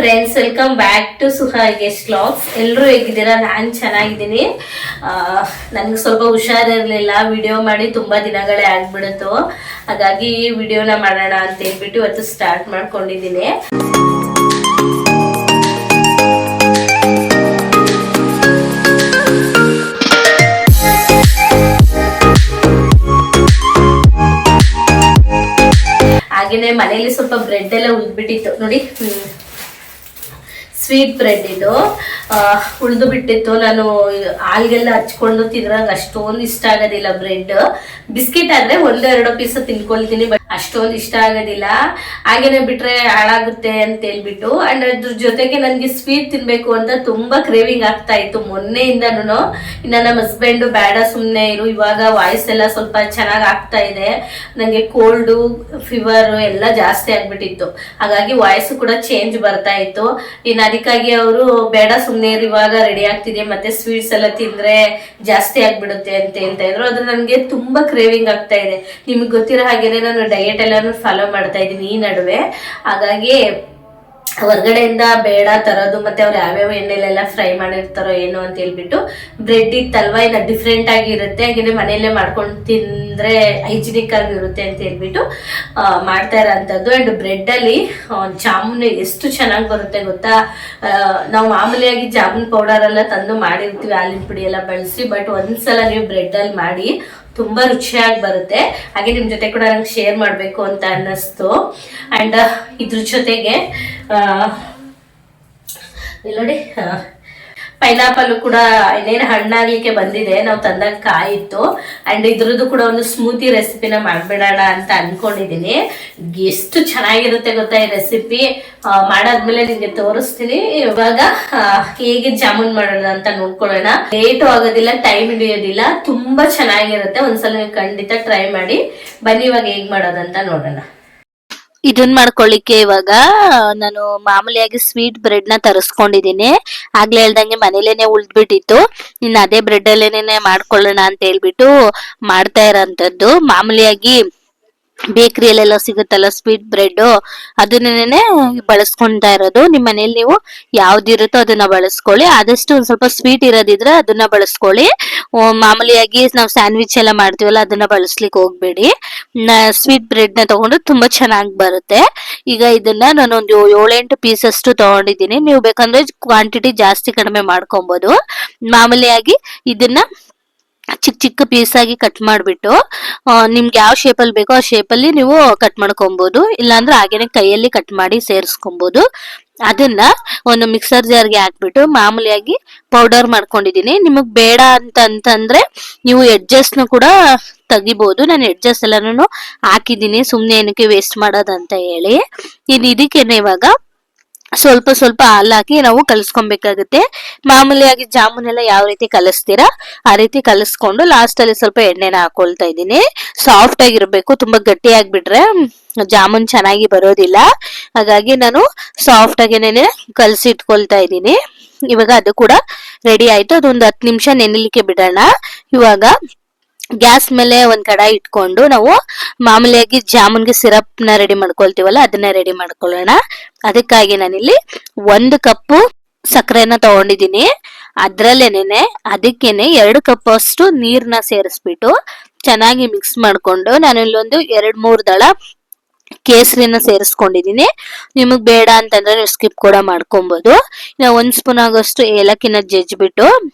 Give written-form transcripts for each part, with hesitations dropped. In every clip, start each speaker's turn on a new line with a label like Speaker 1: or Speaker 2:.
Speaker 1: Friends, welcome back to ಸುಹಾಗೇಶ್ vlogs. ಎಲ್ಲರೂ ಹೇಗಿದ್ದೀರಾ? ನಾನು ಚೆನ್ನಾಗಿದ್ದೀನಿ. ನನಗೆ ಸ್ವಲ್ಪ ಹುಷಾರಿರಲಿಲ್ಲ, ವಿಡಿಯೋ ಮಾಡಿ ತುಂಬಾ ದಿನಗಳೇ ಆಗ್ಬಿಡುತ್ತು. ಹಾಗಾಗಿ ಈ ವಿಡಿಯೋನ ಮಾಡೋಣ ಅಂತ ಹೇಳ್ಬಿಟ್ಟು ಇವತ್ತು ಸ್ಟಾರ್ಟ್ ಮಾಡ್ಕೊಂಡಿದ್ದೀನಿ. ಹಾಗೇನೆ ಮನೇಲಿ ಸ್ವಲ್ಪ ಬ್ರೆಡ್ ಎಲ್ಲ ಉಳ್ದ್ಬಿಟ್ಟಿತ್ತು ನೋಡಿ. ಸ್ವೀಟ್ ಬ್ರೆಡ್ ಇದು ಉಳಿದು ಬಿಟ್ಟಿತ್ತು. ನಾನು ಹಾಲ್ಗೆಲ್ಲ ಹಚ್ಕೊಂಡು ತಿಂದ್ರಾಗ ಅಷ್ಟೊಂದು ಇಷ್ಟ ಆಗೋದಿಲ್ಲ. ಬ್ರೆಡ್ ಬಿಸ್ಕೆಟ್ ಆದ್ರೆ ಒಂದೆರಡು ಪೀಸ್ ತಿನ್ಕೊಳ್ತೀನಿ, ಬಟ್ ಅಷ್ಟೊಂದು ಇಷ್ಟ ಆಗೋದಿಲ್ಲ. ಹಾಗೇನೆ ಬಿಟ್ರೆ ಹಾಳಾಗುತ್ತೆ ಅಂತ ಹೇಳ್ಬಿಟ್ಟು. ಅಂಡ್ ಅದ್ರ ಜೊತೆಗೆ ನನ್ಗೆ ಸ್ವೀಟ್ ತಿನ್ಬೇಕು ಅಂತ ತುಂಬಾ ಕ್ರೇವಿಂಗ್ ಆಗ್ತಾ ಇತ್ತು ಮೊನ್ನೆಯಿಂದನು. ಇನ್ನ ನಮ್ಮ ಹಸ್ಬೆಂಡ್ ಬೇಡ ಸುಮ್ನೆ ಇರು, ಇವಾಗ ವಾಯ್ಸ್ ಎಲ್ಲ ಸ್ವಲ್ಪ ಚೆನ್ನಾಗ್ ಆಗ್ತಾ ಇದೆ, ನಂಗೆ ಕೋಲ್ಡು ಫೀವರ್ ಎಲ್ಲ ಜಾಸ್ತಿ ಆಗ್ಬಿಟ್ಟಿತ್ತು. ಹಾಗಾಗಿ ವಾಯ್ಸ್ ಕೂಡ ಚೇಂಜ್ ಬರ್ತಾ ಇತ್ತು. ಇನ್ನು ಅದಕ್ಕಾಗಿ ಅವರು ಬೇಡ ಸುಮ್ನೆ ಇವಾಗ ರೆಡಿ ಆಗ್ತಿದೆ, ಮತ್ತೆ ಸ್ವೀಟ್ಸ್ ಎಲ್ಲ ತಿಂದ್ರೆ ಜಾಸ್ತಿ ಆಗ್ಬಿಡುತ್ತೆ ಅಂತ ಹೇಳ್ತಾ ಇದ್ರು. ಆದ್ರೆ ನನ್ಗೆ ತುಂಬಾ ಕ್ರೇವಿಂಗ್ ಆಗ್ತಾ ಇದೆ. ನಿಮ್ಗೆ ಗೊತ್ತಿರೋ ಹಾಗೇನೆ ನಾನು ಡಯಟ್ ಎಲ್ಲಾನು ಫಾಲೋ ಮಾಡ್ತಾ ಇದ್ದೀನಿ ಈ ನಡುವೆ. ಹಾಗಾಗಿ ಹೊರಗಡೆಯಿಂದ ಬೇಡ ತರೋದು, ಮತ್ತೆ ಅವ್ರು ಯಾವ್ಯಾವ ಎಣ್ಣೆಲೆಲ್ಲ ಫ್ರೈ ಮಾಡಿರ್ತಾರೋ ಏನು ಅಂತ ಹೇಳ್ಬಿಟ್ಟು. ಬ್ರೆಡ್ ಇತ್ತಲ್ವಾ, ಇನ್ನ ಡಿಫ್ರೆಂಟ್ ಆಗಿ ಇರುತ್ತೆ, ಹಾಗೆ ಮನೆಯಲ್ಲೇ ಮಾಡ್ಕೊಂಡು ತಿಂದ್ರೆ ಹೈಜಿನಿಕ್ ಆಗಿ ಇರುತ್ತೆ ಅಂತ ಹೇಳ್ಬಿಟ್ಟು ಮಾಡ್ತಾ ಇರೋಂಥದ್ದು. ಅಂಡ್ ಬ್ರೆಡ್ ಅಲ್ಲಿ ಜಾಮೂನ್ ಎಷ್ಟು ಚೆನ್ನಾಗಿ ಬರುತ್ತೆ ಗೊತ್ತಾ. ನಾವು ಮಾಮೂಲಿಯಾಗಿ ಜಾಮೂನ್ ಪೌಡರ್ ಎಲ್ಲ ತಂದು ಮಾಡಿರ್ತೀವಿ, ಹಾಲಿನ ಪುಡಿ ಎಲ್ಲ ಬಳಸಿ. ಬಟ್ ಒಂದ್ಸಲ ನೀವು ಬ್ರೆಡ್ ಅಲ್ಲಿ ಮಾಡಿ ತುಂಬಾ ರುಚಿಯಾಗಿ ಬರುತ್ತೆ. ಹಾಗೆ ನಿಮ್ ಜೊತೆ ಕೂಡ ನಂಗೆ ಶೇರ್ ಮಾಡ್ಬೇಕು ಅಂತ ಅನ್ನಿಸ್ತು. ಅಂಡ್ ಇದ್ರ ಜೊತೆಗೆ ನೋಡಿ ಪೈನಾಪಲ್ ಕೂಡ ಇನ್ನೇನು ಹಣ್ಣಾಗ್ಲಿಕ್ಕೆ ಬಂದಿದೆ, ನಾವು ತಂದಾಗ ಕಾಯಿತ್ತು. ಅಂಡ್ ಇದ್ರದ್ದು ಕೂಡ ಒಂದು ಸ್ಮೂತಿ ರೆಸಿಪಿನ ಮಾಡ್ಬಿಡೋಣ ಅಂತ ಅನ್ಕೊಂಡಿದೀನಿ. ಎಷ್ಟು ಚೆನ್ನಾಗಿರುತ್ತೆ ಗೊತ್ತಾ ಈ ರೆಸಿಪಿ. ಮಾಡಾದ್ಮೇಲೆ ನಿಮ್ಗೆ ತೋರಿಸ್ತೀನಿ. ಇವಾಗ ಹೇಗೆ ಜಾಮೂನ್ ಮಾಡೋಣ ಅಂತ ನೋಡ್ಕೊಳ್ಳೋಣ. ಲೇಟು ಆಗೋದಿಲ್ಲ, ಟೈಮ್ ಹಿಡಿಯೋದಿಲ್ಲ, ತುಂಬಾ ಚೆನ್ನಾಗಿರುತ್ತೆ. ಒಂದ್ಸಲ ನೀವು ಖಂಡಿತ ಟ್ರೈ ಮಾಡಿ. ಬನ್ನಿ ಇವಾಗ ಹೇಗ್ ಮಾಡೋದಂತ ನೋಡೋಣ.
Speaker 2: ಇದನ್ ಮಾಡ್ಕೊಳ್ಳಿಕ್ಕೆ ಇವಾಗ ನಾನು ಮಾಮೂಲಿಯಾಗಿ ಸ್ವೀಟ್ ಬ್ರೆಡ್ ನ ತರಿಸ್ಕೊಂಡಿದೀನಿ. ಆಗ್ಲೇ ಹೇಳ್ದಂಗೆ ಮನೇಲೇನೆ ಉಳ್ದ್ಬಿಟ್ಟಿತ್ತು. ಇನ್ನು ಅದೇ ಬ್ರೆಡ್ ಅಲ್ಲೇನೆ ಮಾಡ್ಕೊಳ್ಳೋಣ ಅಂತ ಹೇಳ್ಬಿಟ್ಟು ಮಾಡ್ತಾ ಇರೋಂಥದ್ದು. ಮಾಮೂಲಿಯಾಗಿ ಬೇಕರಿಯಲ್ಲೆಲ್ಲ ಸಿಗುತ್ತಲ್ಲ ಸ್ವೀಟ್ ಬ್ರೆಡ್, ಅದನ್ನೇ ಬಳಸ್ಕೊಂತಾ ಇರೋದು. ನಿಮ್ ಮನೇಲಿ ನೀವು ಯಾವ್ದಿರುತ್ತೋ ಅದನ್ನ ಬಳಸ್ಕೊಳ್ಳಿ. ಆದಷ್ಟು ಒಂದ್ ಸ್ವಲ್ಪ ಸ್ವೀಟ್ ಇರೋದಿದ್ರೆ ಅದನ್ನ ಬಳಸ್ಕೊಳ್ಳಿ. ಮಾಮೂಲಿಯಾಗಿ ನಾವು ಸ್ಯಾಂಡ್ವಿಚ್ ಎಲ್ಲ ಮಾಡ್ತೀವಲ್ಲ ಅದನ್ನ ಬಳಸ್ಲಿಕ್ಕೆ ಹೋಗ್ಬೇಡಿ. ಸ್ವೀಟ್ ಬ್ರೆಡ್ ನ ತಗೊಂಡು ತುಂಬಾ ಚೆನ್ನಾಗಿ ಬರುತ್ತೆ. ಈಗ ಇದನ್ನ ನಾನೊಂದು 7-8 ಪೀಸ್ ಅಷ್ಟು ತಗೊಂಡಿದ್ದೀನಿ. ನೀವು ಬೇಕಂದ್ರೆ ಕ್ವಾಂಟಿಟಿ ಜಾಸ್ತಿ ಕಡಿಮೆ ಮಾಡ್ಕೊಬಹುದು. ಮಾಮೂಲಿಯಾಗಿ ಇದನ್ನ ಚಿಕ್ಕ ಚಿಕ್ಕ ಪೀಸ್ ಆಗಿ ಕಟ್ ಮಾಡ್ಬಿಟ್ಟು ನಿಮ್ಗೆ ಯಾವ ಶೇಪ್ ಅಲ್ಲಿ ಬೇಕೋ ಆ ಶೇಪ್ ಅಲ್ಲಿ ನೀವು ಕಟ್ ಮಾಡ್ಕೊಬಹುದು. ಇಲ್ಲಾಂದ್ರೆ ಹಾಗೇನೆ ಕೈಯಲ್ಲಿ ಕಟ್ ಮಾಡಿ ಸೇರಿಸ್ಕೊಬಹುದು. ಅದನ್ನ ಒಂದು ಮಿಕ್ಸರ್ ಜಾರ್ಗೆ ಹಾಕ್ಬಿಟ್ಟು ಮಾಮೂಲಿಯಾಗಿ ಪೌಡರ್ ಮಾಡ್ಕೊಂಡಿದೀನಿ. ನಿಮಗ್ ಬೇಡ ಅಂತಂದ್ರೆ ನೀವು ಎಡ್ಜಸ್ ನ ಕೂಡ ತೆಗಿಬಹುದು. ನಾನು ಎಡ್ಜಸ್ ಎಲ್ಲಾನು ಹಾಕಿದೀನಿ, ಸುಮ್ನೆ ಏನಕ್ಕೆ ವೇಸ್ಟ್ ಮಾಡೋದಂತ ಹೇಳಿ. ಇದಕ್ಕೇನೆ ಇವಾಗ ಸ್ವಲ್ಪ ಸ್ವಲ್ಪ ಹಾಲು ಹಾಕಿ ನಾವು ಕಲಿಸ್ಕೊಬೇಕಾಗುತ್ತೆ. ಮಾಮೂಲಿಯಾಗಿ ಜಾಮೂನ್ ಎಲ್ಲ ಯಾವ ರೀತಿ ಕಲಿಸ್ತೀರಾ ಆ ರೀತಿ ಕಲಿಸ್ಕೊಂಡು ಲಾಸ್ಟ್ ಅಲ್ಲಿ ಸ್ವಲ್ಪ ಎಣ್ಣೆನ ಹಾಕೊಳ್ತಾ ಇದ್ದೀನಿ. ಸಾಫ್ಟ್ ಆಗಿರ್ಬೇಕು, ತುಂಬಾ ಗಟ್ಟಿ ಆಗ್ಬಿಟ್ರೆ ಜಾಮೂನ್ ಚೆನ್ನಾಗಿ ಬರೋದಿಲ್ಲ. ಹಾಗಾಗಿ ನಾನು ಸಾಫ್ಟ್ ಆಗಿನೇ ಕಲಸಿ ಇಟ್ಕೊಳ್ತಾ ಇದ್ದೀನಿ. ಇವಾಗ ಅದು ಕೂಡ ರೆಡಿ ಆಯ್ತು. ಅದೊಂದು 10 ನಿಮಿಷ ನೆನೆಲಿಕ್ಕೆ ಬಿಡೋಣ. ಇವಾಗ ಗ್ಯಾಸ್ ಮೇಲೆ ಒಂದ್ ಕಡಾಯಿ ಇಟ್ಕೊಂಡು ನಾವು ಮಾಮೂಲಿಯಾಗಿ ಜಾಮೂನ್ಗೆ ಸಿರಪ್ ನ ರೆಡಿ ಮಾಡ್ಕೊಳ್ತೀವಲ್ಲ ಅದನ್ನ ರೆಡಿ ಮಾಡ್ಕೊಳ್ಳೋಣ. ಅದಕ್ಕಾಗಿ ನಾನಿಲ್ಲಿ 1 ಕಪ್ ಸಕ್ಕರೆನ ತಗೊಂಡಿದ್ದೀನಿ. ಅದ್ರಲ್ಲೇನೆ ಅದಕ್ಕೇನೆ 2 ಕಪ್ ಅಷ್ಟು ನೀರ್ನ ಸೇರಿಸ್ಬಿಟ್ಟು ಚೆನ್ನಾಗಿ ಮಿಕ್ಸ್ ಮಾಡ್ಕೊಂಡು ನಾನು ಇಲ್ಲೊಂದು 2-3 ದಳ ಕೇಸರಿನ ಸೇರಿಸ್ಕೊಂಡಿದೀನಿ. ನಿಮಗ್ ಬೇಡ ಅಂತಂದ್ರೆ ನೀವು ಸ್ಕಿಪ್ ಕೂಡ ಮಾಡ್ಕೊಬಹುದು. ಇನ್ನು 1 ಸ್ಪೂನ್ ಆಗೋಷ್ಟು ಏಲಕ್ಕಿನ ಜಜ್ಜಿಬಿಟ್ಟು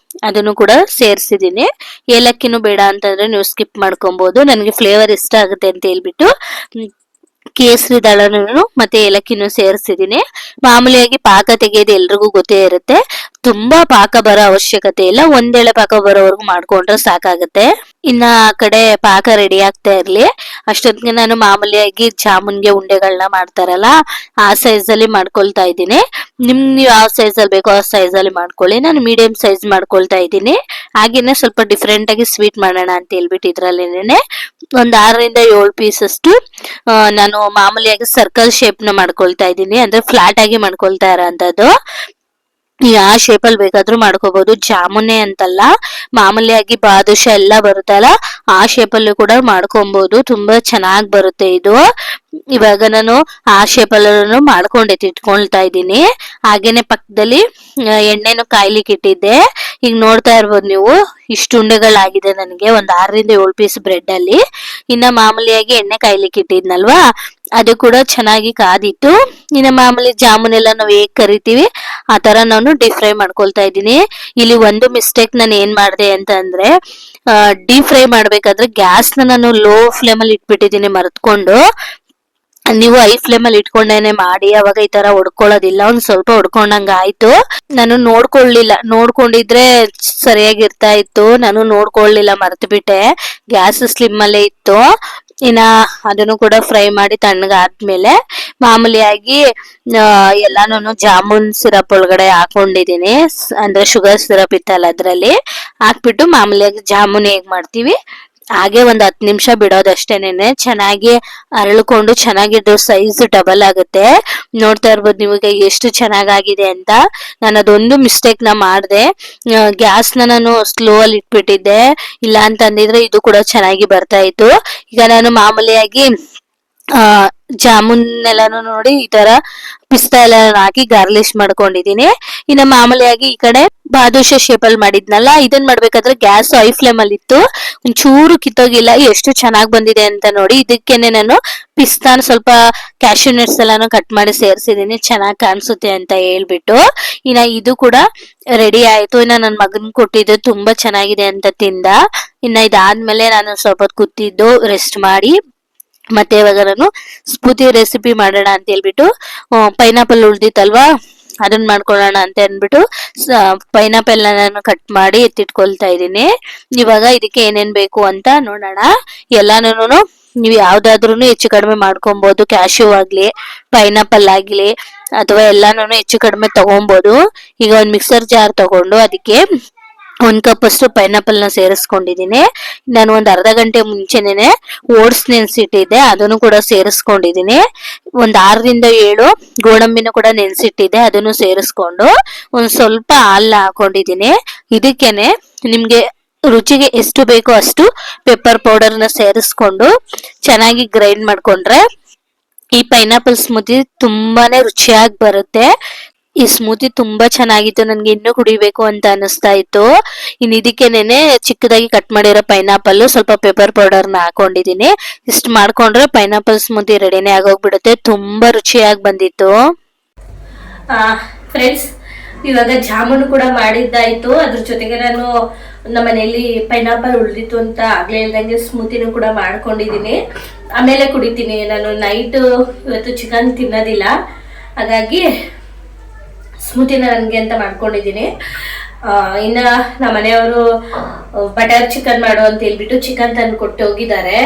Speaker 2: ಅದನ್ನು ಕೂಡ ಸೇರಿಸಿದೀನಿ. ಏಲಕ್ಕಿನೂ ಬೇಡ ಅಂತಂದ್ರೆ ನೀವು ಸ್ಕಿಪ್ ಮಾಡ್ಕೊಬಹುದು. ನನಗೆ ಫ್ಲೇವರ್ ಇಷ್ಟ ಆಗುತ್ತೆ ಅಂತ ಹೇಳ್ಬಿಟ್ಟು ಕೇಸರಿ ದಳನೂ ಮತ್ತೆ ಏಲಕ್ಕಿನೂ ಸೇರಿಸಿದೀನಿ. ಮಾಮೂಲಿಯಾಗಿ ಪಾಕ ತೆಗೆಯೋದು ಎಲ್ರಿಗೂ ಗೊತ್ತೇ ಇರುತ್ತೆ. ತುಂಬಾ ಪಾಕ ಬರೋ ಅವಶ್ಯಕತೆ ಇಲ್ಲ, ಒಂದೇಳೆ ಪಾಕ ಬರೋವರೆಗೂ ಮಾಡ್ಕೊಂಡ್ರೆ ಸಾಕಾಗುತ್ತೆ. ಇನ್ನ ಆ ಕಡೆ ಪಾಕ ರೆಡಿ ಆಗ್ತಾ ಇರ್ಲಿ ಅಷ್ಟೊತ್ತಿಗೆ ನಾನು ಮಾಮೂಲಿಯಾಗಿ ಜಾಮೂನ್ಗೆ ಉಂಡೆಗಳನ್ನ ಮಾಡ್ತಾರಲ್ಲ ಆ ಸೈಜ್ ಅಲ್ಲಿ ಮಾಡ್ಕೊಳ್ತಾ ಇದ್ದೀನಿ. ನೀವು ಯಾವ ಸೈಜ್ ಅಲ್ಲಿ ಬೇಕೋ ಆ ಸೈಜ್ ಅಲ್ಲಿ ಮಾಡ್ಕೊಳ್ಳಿ. ನಾನು ಮೀಡಿಯಂ ಸೈಜ್ ಮಾಡ್ಕೊಳ್ತಾ ಇದ್ದೀನಿ. ಹಾಗೇನೆ ಸ್ವಲ್ಪ ಡಿಫ್ರೆಂಟ್ ಆಗಿ ಸ್ವೀಟ್ ಮಾಡೋಣ ಅಂತ ಹೇಳ್ಬಿಟ್ಟು ಇದ್ರಲ್ಲೇನೆ ಒಂದ್ 6-7 ಪೀಸ್ ಅಷ್ಟು ನಾನು ಮಾಮೂಲಿಯಾಗಿ ಸರ್ಕಲ್ ಶೇಪ್ ನ ಮಾಡ್ಕೊಳ್ತಾ ಇದ್ದೀನಿ. ಅಂದ್ರೆ ಫ್ಲಾಟ್ ಆಗಿ ಮಾಡ್ಕೊಳ್ತಾ ಇರೋಂಥದ್ದು. ಯಾವ ಶೇಪಲ್ಲಿ ಬೇಕಾದ್ರೂ ಮಾಡ್ಕೋಬಹುದು. ಜಾಮೂನೆ ಅಂತಲ್ಲ, ಮಾಮೂಲಿಯಾಗಿ ಬಾದುಷಾ ಎಲ್ಲ ಬರುತ್ತಲ್ಲ ಆ ಶೇಪಲ್ಲೂ ಕೂಡ ಮಾಡ್ಕೊಬಹುದು. ತುಂಬಾ ಚೆನ್ನಾಗಿ ಬರುತ್ತೆ ಇದು. ಇವಾಗ ನಾನು ಆ ಶೇಪಲ್ಲೂ ಮಾಡ್ಕೊಂಡು ಎತ್ತಿಟ್ಕೊಳ್ತಾ ಇದ್ದೀನಿ. ಹಾಗೇನೆ ಪಕ್ಕದಲ್ಲಿ ಎಣ್ಣೆನು ಕಾಯ್ಲಿಕ್ಕೆ ಇಟ್ಟಿದ್ದೆ. ಈಗ ನೋಡ್ತಾ ಇರ್ಬೋದು ನೀವು, ಇಷ್ಟು ಉಂಡೆಗಳಾಗಿದೆ ನನಗೆ ಒಂದು 6 ರಿಂದ 7 ಪೀಸ್ ಬ್ರೆಡ್ ಅಲ್ಲಿ. ಇನ್ನ ಮಾಮೂಲಿಯಾಗಿ ಎಣ್ಣೆ ಕಾಯ್ಲಿಕ್ಕೆ ಇಟ್ಟಿದ್ನಲ್ವಾ, ಅದು ಕೂಡ ಚೆನ್ನಾಗಿ ಕಾದಿತ್ತು. ಇನ್ನ ಮಾಮೂಲಿ ಜಾಮೂನ್ ಎಲ್ಲ ನಾವು ಹೇಗ್ ಕರಿತೀವಿ ಆ ತರ ನಾನು ಡೀಪ್ ಫ್ರೈ ಮಾಡ್ಕೊಳ್ತಾ ಇದ್ದೀನಿ. ಇಲ್ಲಿ ಒಂದು ಮಿಸ್ಟೇಕ್ ನಾನು ಏನ್ ಮಾಡಿದೆ ಅಂತ ಅಂದ್ರೆ, ಡೀಪ್ ಫ್ರೈ ಮಾಡ್ಬೇಕಾದ್ರೆ ಗ್ಯಾಸ್ ನಾನು ಲೋ ಫ್ಲೇಮ್ ಅಲ್ಲಿ ಇಟ್ಬಿಟ್ಟಿದ್ದೀನಿ ಮರೆತ್ಕೊಂಡು. ನೀವು ಹೈ ಫ್ಲೇಮ್ ಅಲ್ಲಿ ಇಟ್ಕೊಂಡೇನೆ ಮಾಡಿ, ಅವಾಗ ಈ ತರ ಹೊಡ್ಕೊಳ್ಳೋದಿಲ್ಲ. ಒಂದ್ ಸ್ವಲ್ಪ ಹೊಡ್ಕೊಂಡಂಗ ಆಯ್ತು. ನಾನು ನೋಡ್ಕೊಳ್ಳಿಲ್ಲ, ನೋಡ್ಕೊಂಡಿದ್ರೆ ಸರಿಯಾಗಿರ್ತಾ ಇತ್ತು. ನಾನು ನೋಡ್ಕೊಳ್ಳಿಲ್ಲ, ಮರ್ತು ಬಿಟ್ಟೆ. ಗ್ಯಾಸ್ ಸ್ಲಿಮ್ ಅಲ್ಲೇ ಇತ್ತು. ಇನ್ನ ಅದನ್ನು ಕೂಡ ಫ್ರೈ ಮಾಡಿ ತಣ್ಣಗಾದ್ಮೇಲೆ ಮಾಮೂಲಿಯಾಗಿ ಎಲ್ಲಾನು ಜಾಮೂನ್ ಸಿರಪ್ ಒಳಗಡೆ ಹಾಕೊಂಡಿದೀನಿ. ಅಂದ್ರೆ ಶುಗರ್ ಸಿರಪ್ ಇತ್ತಲ್ಲ ಅದ್ರಲ್ಲಿ ಹಾಕ್ಬಿಟ್ಟು ಮಾಮೂಲಿಯಾಗಿ ಜಾಮೂನ್ ಹೇಗ್ ಮಾಡ್ತೀವಿ ಹಾಗೆ ಒಂದ್ 10 ನಿಮಿಷ ಬಿಡೋದಷ್ಟೇನೆ. ಚೆನ್ನಾಗಿ ಅರಳ್ಕೊಂಡು ಚೆನ್ನಾಗಿದ್ದು ಸೈಜ್ ಡಬಲ್ ಆಗುತ್ತೆ. ನೋಡ್ತಾ ಇರ್ಬೋದು ನಿಮಗೆ ಎಷ್ಟು ಚೆನ್ನಾಗಾಗಿದೆ ಅಂತ. ನಾನು ಅದೊಂದು ಮಿಸ್ಟೇಕ್ ನ ಮಾಡಿದೆ, ಗ್ಯಾಸ್ ನಾನು ಸ್ಲೋ ಅಲ್ಲಿ ಇಟ್ಬಿಟ್ಟಿದ್ದೆ. ಇಲ್ಲ ಅಂತಂದಿದ್ರೆ ಇದು ಕೂಡ ಚೆನ್ನಾಗಿ ಬರ್ತಾ ಇತ್ತು. ಈಗ ನಾನು ಮಾಮೂಲಿಯಾಗಿ ಜಾಮೂನ್ ಎಲ್ಲಾನು ನೋಡಿ ಈ ತರ ಪಿಸ್ತಾ ಎಲ್ಲ ಹಾಕಿ ಗಾರ್ಲಿಶ್ ಮಾಡ್ಕೊಂಡಿದೀನಿ. ಇನ್ನ ಮಾಮೂಲಿಯಾಗಿ ಈ ಕಡೆ ಬಾದುಷಾ ಶೇಪ್ ಅಲ್ಲಿ ಮಾಡಿದ್ನಲ್ಲ, ಇದನ್ ಮಾಡ್ಬೇಕಾದ್ರೆ ಗ್ಯಾಸ್ ಹೈ ಫ್ಲೇಮ್ ಅಲ್ಲಿ ಇತ್ತು. ಒಂಚೂರು ಕಿತ್ತೋಗಿಲ್ಲ, ಎಷ್ಟು ಚೆನ್ನಾಗಿ ಬಂದಿದೆ ಅಂತ ನೋಡಿ. ಇದಕ್ಕೇನೆ ನಾನು ಪಿಸ್ತಾನ ಸ್ವಲ್ಪ ಕ್ಯಾಶ್ಯೂ ನಟ್ಸ್ ಎಲ್ಲಾನು ಕಟ್ ಮಾಡಿ ಸೇರ್ಸಿದೀನಿ, ಚೆನ್ನಾಗಿ ಕಾಣಿಸುತ್ತೆ ಅಂತ ಹೇಳ್ಬಿಟ್ಟು. ಇನ್ನ ಇದು ಕೂಡ ರೆಡಿ ಆಯ್ತು. ಇನ್ನ ನನ್ ಮಗನ್ ಕೊಟ್ಟಿದ್ದು ತುಂಬಾ ಚೆನ್ನಾಗಿದೆ ಅಂತ ತಿಂದ. ಇನ್ನ ಇದಾದ್ಮೇಲೆ ನಾನು ಸ್ವಲ್ಪ ಕೂತಿದ್ದು ರೆಸ್ಟ್ ಮಾಡಿ, ಮತ್ತೆ ಇವಾಗ ನಾನು ಸ್ಮೂತಿ ರೆಸಿಪಿ ಮಾಡೋಣ ಅಂತ ಹೇಳ್ಬಿಟ್ಟು, ಪೈನಾಪಲ್ ಉಳ್ದಿತ್ತಲ್ವಾ ಅದನ್ನ ಮಾಡ್ಕೊಳ್ಳೋಣ ಅಂತ ಅಂದ್ಬಿಟ್ಟು ಪೈನಾಪಲ್ ನಾನು ಕಟ್ ಮಾಡಿ ಎತ್ತಿಟ್ಕೊಳ್ತಾ ಇದ್ದೀನಿ. ಇವಾಗ ಇದಕ್ಕೆ ಏನೇನ್ ಬೇಕು ಅಂತ ನೋಡೋಣ. ಎಲ್ಲಾನು ನೀವು ಯಾವ್ದಾದ್ರು ಹೆಚ್ಚು ಕಡಿಮೆ ಮಾಡ್ಕೊಬಹುದು. ಕ್ಯಾಶ್ಯೂ ಆಗ್ಲಿ, ಪೈನಾಪಲ್ ಆಗ್ಲಿ, ಅಥವಾ ಎಲ್ಲಾನು ಹೆಚ್ಚು ಕಡಿಮೆ ತಗೊಬಹುದು. ಈಗ ಒಂದ್ ಮಿಕ್ಸರ್ ಜಾರ್ ತಗೊಂಡು ಅದಕ್ಕೆ 1 ಕಪ್ ಅಷ್ಟು ಪೈನಾಪಲ್ ನ ಸೇರಿಸ್ಕೊಂಡಿದೀನಿ. ನಾನು ಒಂದ್ ಅರ್ಧ ಗಂಟೆ ಮುಂಚೆನೆ ಓಟ್ಸ್ ನೆನ್ಸಿಟ್ಟಿದ್ದೆ, ಅದನ್ನು ಕೂಡ ಸೇರಿಸ್ಕೊಂಡಿದೀನಿ. ಒಂದ್ 6 ರಿಂದ 7 ಗೋಡಂಬಿನ ಕೂಡ ನೆನ್ಸಿಟ್ಟಿದ್ದೆ, ಅದನ್ನು ಸೇರಿಸ್ಕೊಂಡು ಒಂದ್ ಸ್ವಲ್ಪ ಹಾಲ್ನ ಹಾಕೊಂಡಿದೀನಿ. ಇದಕ್ಕೇನೆ ನಿಮ್ಗೆ ರುಚಿಗೆ ಎಷ್ಟು ಬೇಕೋ ಅಷ್ಟು ಪೆಪ್ಪರ್ ಪೌಡರ್ ನ ಸೇರಿಸ್ಕೊಂಡು ಚೆನ್ನಾಗಿ ಗ್ರೈಂಡ್ ಮಾಡ್ಕೊಂಡ್ರೆ ಈ ಪೈನಾಪಲ್ ಸ್ಮೂತಿ ತುಂಬಾನೇ ರುಚಿಯಾಗಿ ಬರುತ್ತೆ. ಈ ಸ್ಮೂತಿ ತುಂಬಾ ಚೆನ್ನಾಗಿತ್ತು, ನನ್ಗೆ ಇನ್ನೂ ಕುಡಿಬೇಕು ಅಂತ ಅನಿಸ್ತಾ ಇತ್ತು. ಇನ್ ಇದಕ್ಕೇನೆ ಚಿಕ್ಕದಾಗಿ ಕಟ್ ಮಾಡಿರೋ ಪೈನಾಪಲ್, ಸ್ವಲ್ಪ ಪೆಪ್ಪರ್ ಪೌಡರ್ ನ ಹಾಕೊಂಡಿದೀನಿ. ಇಷ್ಟು ಮಾಡ್ಕೊಂಡ್ರೆ ಪೈನಾಪಲ್ ಸ್ಮೂತಿ ರೆಡಿನೇ ಆಗೋಗ್ಬಿಡುತ್ತೆ. ತುಂಬಾ ರುಚಿಯಾಗಿ ಬಂದಿತ್ತು.
Speaker 1: ಫ್ರೆಂಡ್ಸ್, ಇವಾಗ ಜಾಮೂನು ಕೂಡ ಮಾಡಿದ್ದಾಯ್ತು. ಅದ್ರ ಜೊತೆಗೆ ನಾನು ನಮ್ಮ ಮನೆಯಲ್ಲಿ ಪೈನಾಪಲ್ ಉಳ್ದಿತ್ತು ಅಂತ ಆಗ್ಲೇ ಹೇಳ್ದಂಗೆ ಸ್ಮೂತಿನೂ ಕೂಡ ಮಾಡ್ಕೊಂಡಿದೀನಿ. ಆಮೇಲೆ ಕುಡಿತೀನಿ. ನಾನು ನೈಟ್ ಇವತ್ತು ಚಿಕನ್ ತಿನ್ನೋದಿಲ್ಲ, ಹಾಗಾಗಿ ಸ್ಮೂತಿನ ನನಗೆ ಅಂತ ಮಾಡ್ಕೊಂಡಿದ್ದೀನಿ. ಇನ್ನ ನಮ್ಮ ಮನೆಯವರು ಬಟರ್ ಚಿಕನ್ ಮಾಡು ಅಂತ ಹೇಳ್ಬಿಟ್ಟು ಚಿಕನ್ ತಂದು ಕೊಟ್ಟು ಹೋಗಿದ್ದಾರೆ.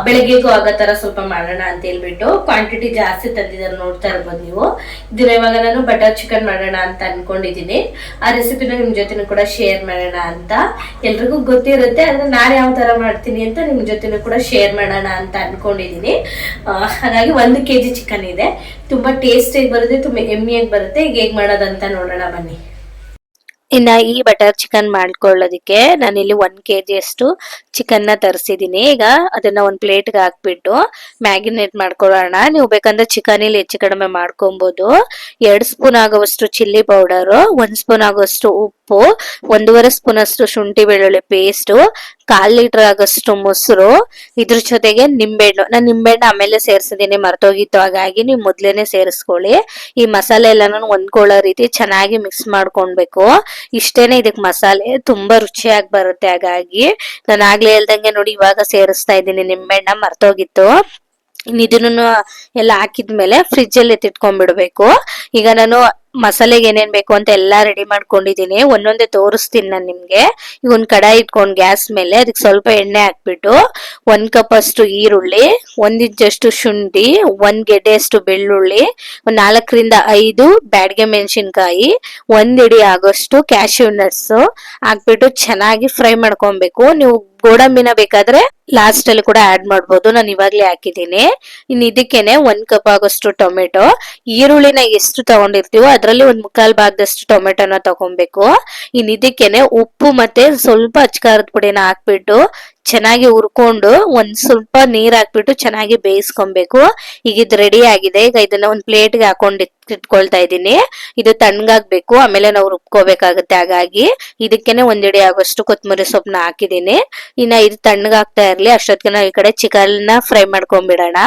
Speaker 1: ಬೆಳಗ್ಗೆಗೂ ಆಗೋ ತರ ಸ್ವಲ್ಪ ಮಾಡೋಣ ಅಂತ ಹೇಳ್ಬಿಟ್ಟು ಕ್ವಾಂಟಿಟಿ ಜಾಸ್ತಿ ತಂದಿದ್ದಾರೆ, ನೋಡ್ತಾ ಇರ್ಬೋದು ನೀವು. ಇದನ್ನ ಇವಾಗ ನಾನು ಬಟರ್ ಚಿಕನ್ ಮಾಡೋಣ ಅಂತ ಅನ್ಕೊಂಡಿದೀನಿ. ಆ ರೆಸಿಪಿನ ನಿಮ್ ಜೊತೆನೂ ಕೂಡ ಶೇರ್ ಮಾಡೋಣ ಅಂತ. ಎಲ್ರಿಗೂ ಗೊತ್ತಿರುತ್ತೆ, ಅಂದ್ರೆ ನಾನು ಯಾವ ತರ ಮಾಡ್ತೀನಿ ಅಂತ ನಿಮ್ ಜೊತೆನೂ ಕೂಡ ಶೇರ್ ಮಾಡೋಣ ಅಂತ ಅನ್ಕೊಂಡಿದೀನಿ. ಹಾಗಾಗಿ 1 kg ಚಿಕನ್ ಇದೆ. ತುಂಬಾ ಟೇಸ್ಟಿಯಾಗಿ ಬರುತ್ತೆ, ತುಂಬಾ ಎಮ್ಮಿಯಾಗಿ ಬರುತ್ತೆ. ಈಗ ಹೇಗ್ ಮಾಡೋದಂತ ನೋಡೋಣ ಬನ್ನಿ.
Speaker 2: ಇನ್ನ ಈ ಬಟರ್ ಚಿಕನ್ ಮಾಡ್ಕೊಳ್ಳೋದಿಕ್ಕೆ ನಾನಿಲ್ಲಿ 1 kg ಅಷ್ಟು ಚಿಕನ್ ನ ತರಿಸಿದೀನಿ. ಈಗ ಅದನ್ನ ಒಂದ್ ಪ್ಲೇಟ್ಗೆ ಹಾಕ್ಬಿಟ್ಟು ಮ್ಯಾಗಿನೇಟ್ ಮಾಡ್ಕೊಳ್ಳೋಣ. ನೀವು ಬೇಕಂದ್ರೆ ಚಿಕನ್ ಇಲ್ಲಿ ಹೆಚ್ಚು ಕಡಿಮೆ ಮಾಡ್ಕೊಬಹುದು. 2 ಸ್ಪೂನ್ ಆಗುವಷ್ಟು ಚಿಲ್ಲಿ ಪೌಡರ್, 1 ಸ್ಪೂನ್ ಆಗುವಷ್ಟು ಉಪ್ಪು, 1.5 ಸ್ಪೂನ್ ಅಷ್ಟು ಶುಂಠಿ ಬೆಳ್ಳುಳ್ಳಿ ಪೇಸ್ಟ್, 1/4 ಲೀಟರ್ ಆಗಷ್ಟು ಮೊಸರು, ಇದ್ರ ಜೊತೆಗೆ ನಿಂಬೆಹಣ್ಣು. ನಾನು ನಿಂಬೆಹಣ್ಣು ಆಮೇಲೆ ಸೇರ್ಸಿದೀನಿ, ಮರ್ತೋಗಿತ್ತು, ಹಾಗಾಗಿ ನೀವು ಮೊದ್ಲೇನೆ ಸೇರಿಸ್ಕೊಳ್ಳಿ. ಈ ಮಸಾಲೆ ಎಲ್ಲಾನು ಹೊಂದ್ಕೊಳ್ಳೋ ರೀತಿ ಚೆನ್ನಾಗಿ ಮಿಕ್ಸ್ ಮಾಡ್ಕೊಳ್ಬೇಕು. ಇಷ್ಟೇನೆ ಇದಕ್ ಮಸಾಲೆ, ತುಂಬಾ ರುಚಿಯಾಗಿ ಬರುತ್ತೆ. ಹಾಗಾಗಿ ನಾನು ಆಗ್ಲೇ ಹೇಳ್ದಂಗೆ ನೋಡಿ ಇವಾಗ ಸೇರಿಸ್ತಾ ಇದ್ದೀನಿ ನಿಂಬೆಹಣ್ಣ, ಮರ್ತೋಗಿತ್ತು. ಇದನ್ನು ಎಲ್ಲ ಹಾಕಿದ್ಮೇಲೆ ಫ್ರಿಜ್ ಅಲ್ಲಿ ಎತ್ತಿಟ್ಕೊಂಡ್ಬಿಡ್ಬೇಕು. ಈಗ ನಾನು ಮಸಾಲೆಗೆ ಏನೇನ್ ಬೇಕು ಅಂತ ಎಲ್ಲಾ ರೆಡಿ ಮಾಡ್ಕೊಂಡಿದೀನಿ, ಒಂದೊಂದೇ ತೋರಿಸ್ತೀನಿ ನಾನು ನಿಮ್ಗೆ. ಈಗ ಒಂದ್ ಕಡಾಯಿ ಇಟ್ಕೊಂಡು ಗ್ಯಾಸ್ ಮೇಲೆ ಅದಕ್ಕೆ ಸ್ವಲ್ಪ ಎಣ್ಣೆ ಹಾಕ್ಬಿಟ್ಟು 1 ಕಪ್ ಅಷ್ಟು ಈರುಳ್ಳಿ, 1 ಇಂಚಷ್ಟು ಶುಂಠಿ, 1 ಗೆಡ್ಡೆ ಅಷ್ಟು ಬೆಳ್ಳುಳ್ಳಿ, 4 ರಿಂದ 5 ಬ್ಯಾಡ್ಗೆ ಮೆಣಸಿನ್ಕಾಯಿ, 1 ಹಿಡಿ ಆಗೋಷ್ಟು ಕ್ಯಾಶ್ಯೂ ನಟ್ಸ್ ಹಾಕ್ಬಿಟ್ಟು ಚೆನ್ನಾಗಿ ಫ್ರೈ ಮಾಡ್ಕೊಬೇಕು. ನೀವು ಗೋಡಂಬಿನ ಬೇಕಾದ್ರೆ ಲಾಸ್ಟ್ ಅಲ್ಲಿ ಕೂಡ ಆಡ್ ಮಾಡ್ಬೋದು, ನಾನು ಇವಾಗ್ಲೇ ಹಾಕಿದ್ದೀನಿ. ಇನ್ನು ಇದಕ್ಕೇನೆ 1 ಕಪ್ ಆಗೋಷ್ಟು ಟೊಮೆಟೊ, ಈರುಳ್ಳಿನ ಎಷ್ಟು ತಗೊಂಡಿರ್ತೀವೋ ಅದ್ರಲ್ಲಿ 1/4 ಭಾಗದಷ್ಟು ಟೊಮೆಟೊನ ತಗೊಬೇಕು. ಇನ್ನು ಇದಕ್ಕೇನೆ ಉಪ್ಪು ಮತ್ತೆ ಸ್ವಲ್ಪ ಅಚ್ಕಾರದ ಪುಡಿನ ಹಾಕ್ಬಿಟ್ಟು ಚೆನ್ನಾಗಿ ಹುರ್ಕೊಂಡು ಸ್ವಲ್ಪ ನೀರ್ ಹಾಕ್ಬಿಟ್ಟು ಚೆನ್ನಾಗಿ ಬೇಯಿಸ್ಕೊಬೇಕು. ಈಗ ಇದು ರೆಡಿ ಆಗಿದೆ. ಈಗ ಇದನ್ನ ಒಂದ್ ಪ್ಲೇಟ್ಗೆ ಹಾಕೊಂಡು ಇಟ್ಕೊಳ್ತಾ ಇದ್ದೀನಿ. ಇದು ತಣ್ಣಗಾಗ್ಬೇಕು, ಆಮೇಲೆ ನಾವು ರುಬ್ಕೋಬೇಕಾಗುತ್ತೆ. ಹಾಗಾಗಿ ಇದಕ್ಕೇನೆ 1 ಹಿಡಿ ಆಗೋಷ್ಟು ಕೊತ್ತಂಬರಿ ಸೊಪ್ಪನ್ನ ಹಾಕಿದೀನಿ. ಇನ್ನ ಇದು ತಣ್ಣಗಾಗ್ತಾ ಇರ್ಲಿ, ಅಷ್ಟೊತ್ತಿಗೆ ನಾವು ಈ ಕಡೆ ಚಿಕನ್ ಫ್ರೈ ಮಾಡ್ಕೊಂಡ್ಬಿಡೋಣ.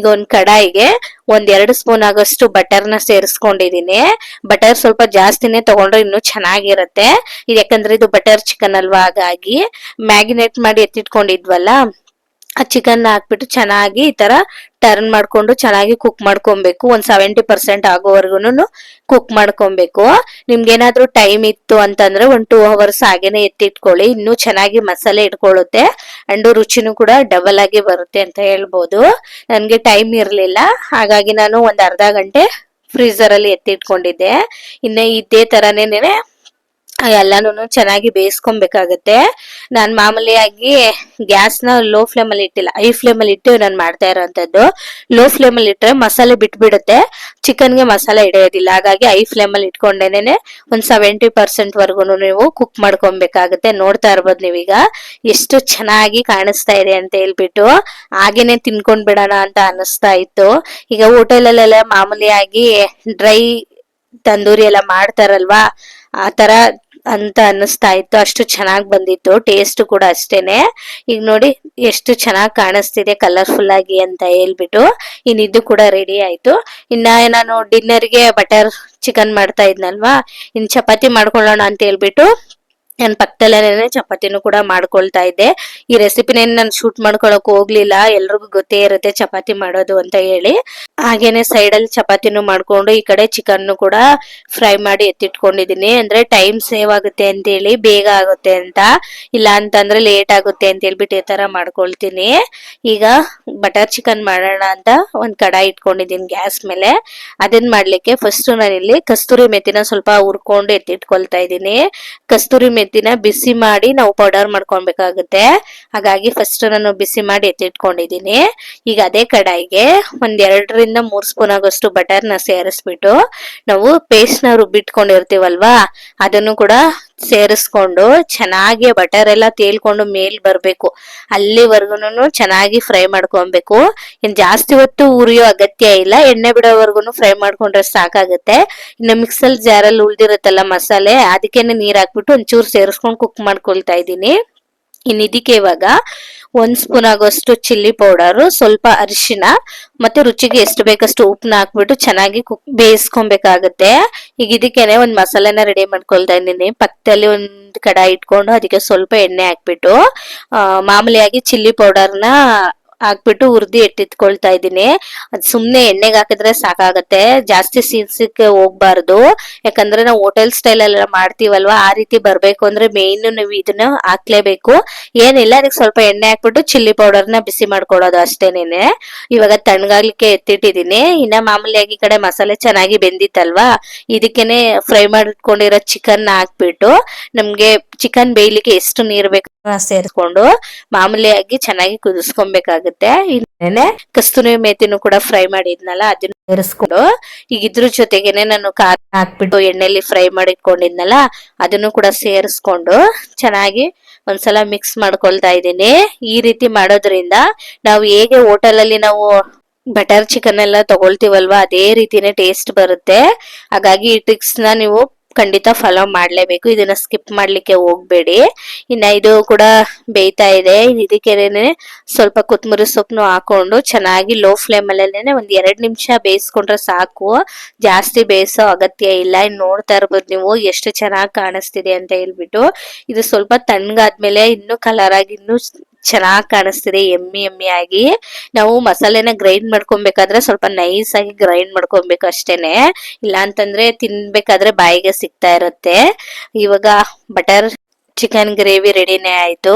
Speaker 2: ಈಗ ಒಂದ್ ಕಡಾಯಿಗೆ 1-2 ಸ್ಪೂನ್ ಆಗೋಷ್ಟು ಬಟರ್ನ ಸೇರಿಸ್ಕೊಂಡಿದೀನಿ. ಬಟರ್ ಸ್ವಲ್ಪ ಜಾಸ್ತಿನೇ ತಗೊಂಡ್ರೆ ಇನ್ನೂ ಚೆನ್ನಾಗಿರುತ್ತೆ. ಇದು ಯಾಕಂದ್ರೆ ಇದು ಬಟರ್ ಚಿಕನ್ ಅಲ್ವಾ, ಹಾಗಾಗಿ ಮ್ಯಾಗಿನೇಟ್ ಮಾಡಿ ಎತ್ತಿಟ್ಕೊಂಡಿದ್ವಲ್ಲ ಆ ಚಿಕನ್ ಹಾಕ್ಬಿಟ್ಟು ಚೆನ್ನಾಗಿ ಈ ತರ ಟರ್ನ್ ಮಾಡ್ಕೊಂಡು ಚೆನ್ನಾಗಿ ಕುಕ್ ಮಾಡ್ಕೊಬೇಕು. 70% ಆಗೋವರೆಗೂ ಕುಕ್ ಮಾಡ್ಕೊಬೇಕು. ನಿಮ್ಗೆ ಏನಾದ್ರೂ ಟೈಮ್ ಇತ್ತು ಅಂತಂದ್ರೆ 1-2 ಅವರ್ಸ್ ಹಾಗೇನೆ ಎತ್ತಿಟ್ಕೊಳ್ಳಿ, ಇನ್ನೂ ಚೆನ್ನಾಗಿ ಮಸಾಲೆ ಇಟ್ಕೊಳ್ಳುತ್ತೆ ಅಂಡ್ ರುಚಿನೂ ಕೂಡ ಡಬಲ್ ಆಗಿ ಬರುತ್ತೆ ಅಂತ ಹೇಳ್ಬೋದು. ನನ್ಗೆ ಟೈಮ್ ಇರ್ಲಿಲ್ಲ, ಹಾಗಾಗಿ ನಾನು ಒಂದ್ ಅರ್ಧ ಗಂಟೆ ಫ್ರೀಜರ್ ಅಲ್ಲಿ ಎತ್ತಿಟ್ಕೊಂಡಿದ್ದೆ. ಇನ್ನ ಇದೇ ತರನೇನೆ ಎಲ್ಲಾನು ಚೆನ್ನಾಗಿ ಬೇಯಿಸ್ಕೊಬೇಕಾಗತ್ತೆ. ನಾನ್ ಮಾಮೂಲಿಯಾಗಿ ಗ್ಯಾಸ್ನ ಲೋ ಫ್ಲೇಮ್ ಅಲ್ಲಿ ಇಟ್ಟಿಲ್ಲ, ಹೈ ಫ್ಲೇಮ್ ಅಲ್ಲಿ ಇಟ್ಟು ನಾನು ಮಾಡ್ತಾ ಇರೋಂಥದ್ದು. ಲೋ ಫ್ಲೇಮ್ ಅಲ್ಲಿ ಇಟ್ರೆ ಮಸಾಲೆ ಬಿಟ್ಬಿಡುತ್ತೆ, ಚಿಕನ್ಗೆ ಮಸಾಲೆ ಹಿಡಿಯೋದಿಲ್ಲ. ಹಾಗಾಗಿ ಹೈ ಫ್ಲೇಮ್ ಅಲ್ಲಿ ಇಟ್ಕೊಂಡೇನೆ 70% ವರ್ಗು ನೀವು ಕುಕ್ ಮಾಡ್ಕೊಬೇಕಾಗತ್ತೆ. ನೋಡ್ತಾ ಇರ್ಬೋದು ನೀವೀಗ ಎಷ್ಟು ಚೆನ್ನಾಗಿ ಕಾಣಿಸ್ತಾ ಇದೆ ಅಂತ ಹೇಳ್ಬಿಟ್ಟು. ಹಾಗೇನೆ ತಿನ್ಕೊಂಡ್ ಬಿಡೋಣ ಅಂತ ಅನಿಸ್ತಾ ಇತ್ತು. ಈಗ ಹೋಟೆಲಲ್ಲೆಲ್ಲ ಮಾಮೂಲಿಯಾಗಿ ಡ್ರೈ ತಂದೂರಿ ಎಲ್ಲ ಮಾಡ್ತಾರಲ್ವಾ, ಆ ತರ ಅಂತ ಅನ್ನಿಸ್ತಾ ಇತ್ತು. ಅಷ್ಟು ಚೆನ್ನಾಗ್ ಬಂದಿತ್ತು, ಟೇಸ್ಟ್ ಕೂಡ ಅಷ್ಟೇನೆ. ಈಗ ನೋಡಿ ಎಷ್ಟು ಚೆನ್ನಾಗ್ ಕಾಣಿಸ್ತಿದೆ ಕಲರ್ಫುಲ್ ಆಗಿ ಅಂತ ಹೇಳ್ಬಿಟ್ಟು. ಇನ್ ಇದು ಕೂಡ ರೆಡಿ ಆಯ್ತು. ಇನ್ನ ನಾನು ಡಿನ್ನರ್ಗೆ ಬಟರ್ ಚಿಕನ್ ಮಾಡ್ತಾ ಇದ್ನಲ್ವಾ, ಇನ್ ಚಪಾತಿ ಮಾಡ್ಕೊಳ್ಳೋಣ ಅಂತ ಹೇಳ್ಬಿಟ್ಟು ನಾನು ಪಕ್ಕದಲ್ಲೇನೆ ಚಪಾತಿನೂ ಕೂಡ ಮಾಡ್ಕೊಳ್ತಾ ಇದ್ದೆ. ಈ ರೆಸಿಪಿನೇನು ನಾನು ಶೂಟ್ ಮಾಡ್ಕೊಳಕ್ ಹೋಗ್ಲಿಲ್ಲ, ಎಲ್ರಿಗೂ ಗೊತ್ತೇ ಇರುತ್ತೆ ಚಪಾತಿ ಮಾಡೋದು ಅಂತ ಹೇಳಿ. ಹಾಗೇನೆ ಸೈಡ್ ಅಲ್ಲಿ ಚಪಾತಿನೂ ಮಾಡ್ಕೊಂಡು ಈ ಕಡೆ ಚಿಕನ್ ಕೂಡ ಫ್ರೈ ಮಾಡಿ ಎತ್ತಿಟ್ಕೊಂಡಿದೀನಿ. ಅಂದ್ರೆ ಟೈಮ್ ಸೇವ್ ಆಗುತ್ತೆ ಅಂತ ಹೇಳಿ, ಬೇಗ ಆಗುತ್ತೆ ಅಂತ, ಇಲ್ಲ ಅಂತಂದ್ರೆ ಲೇಟ್ ಆಗುತ್ತೆ ಅಂತ ಹೇಳ್ಬಿಟ್ಟು ಈ ತರ ಮಾಡ್ಕೊಳ್ತೀನಿ. ಈಗ ಬಟರ್ ಚಿಕನ್ ಮಾಡೋಣ ಅಂತ ಒಂದ್ ಕಡಾಯಿ ಇಟ್ಕೊಂಡಿದೀನಿ ಗ್ಯಾಸ್ ಮೇಲೆ. ಅದನ್ನ ಮಾಡ್ಲಿಕ್ಕೆ ಫಸ್ಟ್ ನಾನಿಲ್ಲಿ ಕಸ್ತೂರಿ ಮೆಥಿನ ಸ್ವಲ್ಪ ಹುರ್ಕೊಂಡು ಎತ್ತಿಟ್ಕೊಳ್ತಾ ಇದ್ದೀನಿ. ಕಸ್ತೂರಿ ಮೆಥಿನ ಬಿಸಿ ಮಾಡಿ ನಾವು ಪೌಡರ್ ಮಾಡ್ಕೊಳ್ಬೇಕಾಗುತ್ತೆ, ಹಾಗಾಗಿ ಫಸ್ಟ್ ನಾನು ಬಿಸಿ ಮಾಡಿ ಎತ್ತಿಟ್ಕೊಂಡಿದ್ದೀನಿ. ಈಗ ಅದೇ ಕಡಾಯಿಗೆ 1-2-3 ಸ್ಪೂನ್ ಆಗೋಷ್ಟು ಬಟರ್ನ ಸೇರಿಸ್ಬಿಟ್ಟು ನಾವು ಪೇಸ್ಟ್ ನ ರುಬ್ಬಿಟ್ಕೊಂಡಿರ್ತೀವಲ್ವಾ ಅದನ್ನು ಕೂಡ ಸೇರಿಸ್ಕೊಂಡು ಚೆನ್ನಾಗಿ ಬಟರ್ ಎಲ್ಲ ತೇಲ್ಕೊಂಡು ಮೇಲ್ ಬರ್ಬೇಕು, ಅಲ್ಲಿವರೆಗೂ ಚೆನ್ನಾಗಿ ಫ್ರೈ ಮಾಡ್ಕೊಬೇಕು. ಇನ್ ಜಾಸ್ತಿ ಹೊತ್ತು ಉರಿಯೋ ಅಗತ್ಯ ಇಲ್ಲ, ಎಣ್ಣೆ ಬಿಡೋವರೆಗೂ ಫ್ರೈ ಮಾಡ್ಕೊಂಡ್ರೆ ಸಾಕಾಗುತ್ತೆ. ಇನ್ನು ಮಿಕ್ಸಲ್ ಜಾರಲ್ಲಿ ಉಳ್ದಿರುತ್ತಲ್ಲ ಮಸಾಲೆ, ಅದಕ್ಕೇನೆ ನೀರ್ ಹಾಕ್ಬಿಟ್ಟು ಒಂಚೂರು ಸೇರಿಸ್ಕೊಂಡು ಕುಕ್ ಮಾಡ್ಕೊಳ್ತಾ ಇದ್ದೀನಿ. ಇನ್ ಇದಕ್ಕೆ ಇವಾಗ 1 ಸ್ಪೂನ್ ಆಗೋಷ್ಟು ಚಿಲ್ಲಿ ಪೌಡರ್, ಸ್ವಲ್ಪ ಅರಿಶಿನ ಮತ್ತೆ ರುಚಿಗೆ ಎಷ್ಟು ಬೇಕಷ್ಟು ಉಪ್ಪನ್ನ ಹಾಕ್ಬಿಟ್ಟು ಚೆನ್ನಾಗಿ ಬೇಯಿಸ್ಕೊಬೇಕಾಗತ್ತೆ. ಈಗ ಇದಕ್ಕೇನೆ ಒಂದ್ ಮಸಾಲೆನ ರೆಡಿ ಮಾಡ್ಕೊಳ್ತಾ ಇದ್ದೀನಿ. ಪಕ್ಕದಲ್ಲಿ ಒಂದ್ ಕಡಾಯಿ ಇಟ್ಕೊಂಡು ಅದಕ್ಕೆ ಸ್ವಲ್ಪ ಎಣ್ಣೆ ಹಾಕ್ಬಿಟ್ಟು ಮಾಮೂಲಿಯಾಗಿ ಚಿಲ್ಲಿ ಪೌಡರ್ನ ಹಾಕ್ಬಿಟ್ಟು ಹುರ್ದಿ ಎತ್ತಿಟ್ಕೊಳ್ತಾ ಇದ್ದೀನಿ. ಅದ್ ಸುಮ್ನೆ ಎಣ್ಣೆಗೆ ಹಾಕಿದ್ರೆ ಸಾಕಾಗತ್ತೆ, ಜಾಸ್ತಿ ಸೀನ್ಸಕ್ಕೆ ಹೋಗ್ಬಾರ್ದು. ಯಾಕಂದ್ರೆ ನಾವು ಹೋಟೆಲ್ ಸ್ಟೈಲ್ ಎಲ್ಲ ಮಾಡ್ತೀವಲ್ವಾ, ಆ ರೀತಿ ಬರ್ಬೇಕು ಅಂದ್ರೆ ಮೇನ್ ನೀವು ಇದನ್ನ ಹಾಕ್ಲೇಬೇಕು. ಏನಿಲ್ಲ, ಅದಕ್ಕೆ ಸ್ವಲ್ಪ ಎಣ್ಣೆ ಹಾಕ್ಬಿಟ್ಟು ಚಿಲ್ಲಿ ಪೌಡರ್ನ ಬಿಸಿ ಮಾಡ್ಕೊಡೋದು ಅಷ್ಟೇನೇನೆ. ಇವಾಗ ತಣ್ಣಗಾಗ್ಲಿಕ್ಕೆ ಎತ್ತಿಟ್ಟಿದೀನಿ. ಇನ್ನ ಮಾಮೂಲಿಯಾಗಿ ಈ ಕಡೆ ಮಸಾಲೆ ಚೆನ್ನಾಗಿ ಬೆಂದಿತ್ತಲ್ವಾ, ಇದಕ್ಕೇನೆ ಫ್ರೈ ಮಾಡಿಟ್ಕೊಂಡಿರೋ ಚಿಕನ್ ಹಾಕ್ಬಿಟ್ಟು ನಮ್ಗೆ ಚಿಕನ್ ಬೇಯ್ಲಿಕ್ಕೆ ಎಷ್ಟು ನೀರ್ ಬೇಕು ಸೇರಿಸ್ಕೊಂಡು ಮಾಮೂಲಿಯಾಗಿ ಚೆನ್ನಾಗಿ ಕುದಿಸ್ಕೊಬೇಕಾಗುತ್ತೆ. ಇನ್ನೇನೆ ಕಸ್ತೂರಿ ಮೇಥಿನೂ ಕೂಡ ಫ್ರೈ ಮಾಡಿದ್ನಲ್ಲ ಅದನ್ನ ಸೇರಿಸ್ಕೊಂಡು ಈಗ ಇದ್ರ ಜೊತೆಗೇನೆ ನಾನು ಖಾರ ಹಾಕ್ಬಿಟ್ಟು ಎಣ್ಣೆಲಿ ಫ್ರೈ ಮಾಡಿಟ್ಕೊಂಡಿದ್ನಲ್ಲ ಅದನ್ನು ಕೂಡ ಸೇರಿಸ್ಕೊಂಡು ಚೆನ್ನಾಗಿ ಒಂದ್ಸಲ ಮಿಕ್ಸ್ ಮಾಡ್ಕೊಳ್ತಾ ಇದ್ದೀನಿ. ಈ ರೀತಿ ಮಾಡೋದ್ರಿಂದ ನಾವು ಹೇಗೆ ಹೋಟೆಲ್ ಅಲ್ಲಿ ನಾವು ಬಟರ್ ಚಿಕನ್ ಎಲ್ಲ ತಗೊಳ್ತೀವಲ್ವಾ ಅದೇ ರೀತಿನೇ ಟೇಸ್ಟ್ ಬರುತ್ತೆ. ಹಾಗಾಗಿ ಈ ಟ್ರಿಕ್ಸ್ ನ ನೀವು ಖಂಡಿತ ಫಾಲೋ ಮಾಡ್ಲೇಬೇಕು, ಇದನ್ನ ಸ್ಕಿಪ್ ಮಾಡ್ಲಿಕ್ಕೆ ಹೋಗ್ಬೇಡಿ. ಇನ್ನ ಇದು ಕೂಡ ಬೇಯ್ತಾ ಇದೆ. ಇದಕ್ಕೇನೆ ಸ್ವಲ್ಪ ಕೊತ್ತಂಬರಿ ಸೊಪ್ಪನ್ನು ಹಾಕೊಂಡು ಚೆನ್ನಾಗಿ ಲೋ ಫ್ಲೇಮ್ ಅಲ್ಲೇನೆ 1-2 ನಿಮಿಷ ಬೇಯಿಸ್ಕೊಂಡ್ರೆ ಸಾಕು, ಜಾಸ್ತಿ ಬೇಯಿಸೋ ಅಗತ್ಯ ಇಲ್ಲ. ಇನ್ ನೋಡ್ತಾ ಇರ್ಬೋದು ನೀವು ಎಷ್ಟು ಚೆನ್ನಾಗಿ ಕಾಣಿಸ್ತಿದೆ ಅಂತ ಹೇಳ್ಬಿಟ್ಟು. ಇದು ಸ್ವಲ್ಪ ತಣ್ಣಗಾದ್ಮೇಲೆ ಇನ್ನು ಕಲರ್ ಆಗಿ ಇನ್ನು ಚೆನ್ನಾಗಿ ಕಾಣಿಸ್ತಿದೆ, ಎಮ್ಮಿ ಆಗಿ. ನಾವು ಮಸಾಲೆನ ಗ್ರೈಂಡ್ ಮಾಡ್ಕೊಬೇಕಾದ್ರೆ ಸ್ವಲ್ಪ ನೈಸ್ ಆಗಿ ಗ್ರೈಂಡ್ ಮಾಡ್ಕೊಬೇಕು ಅಷ್ಟೇನೆ, ಇಲ್ಲ ಅಂತಂದ್ರೆ ತಿನ್ಬೇಕಾದ್ರೆ ಬಾಯಿಗೆ ಸಿಗ್ತಾ ಇರುತ್ತೆ. ಇವಾಗ ಬಟರ್ ಚಿಕನ್ ಗ್ರೇವಿ ರೆಡಿನೇ ಆಯ್ತು.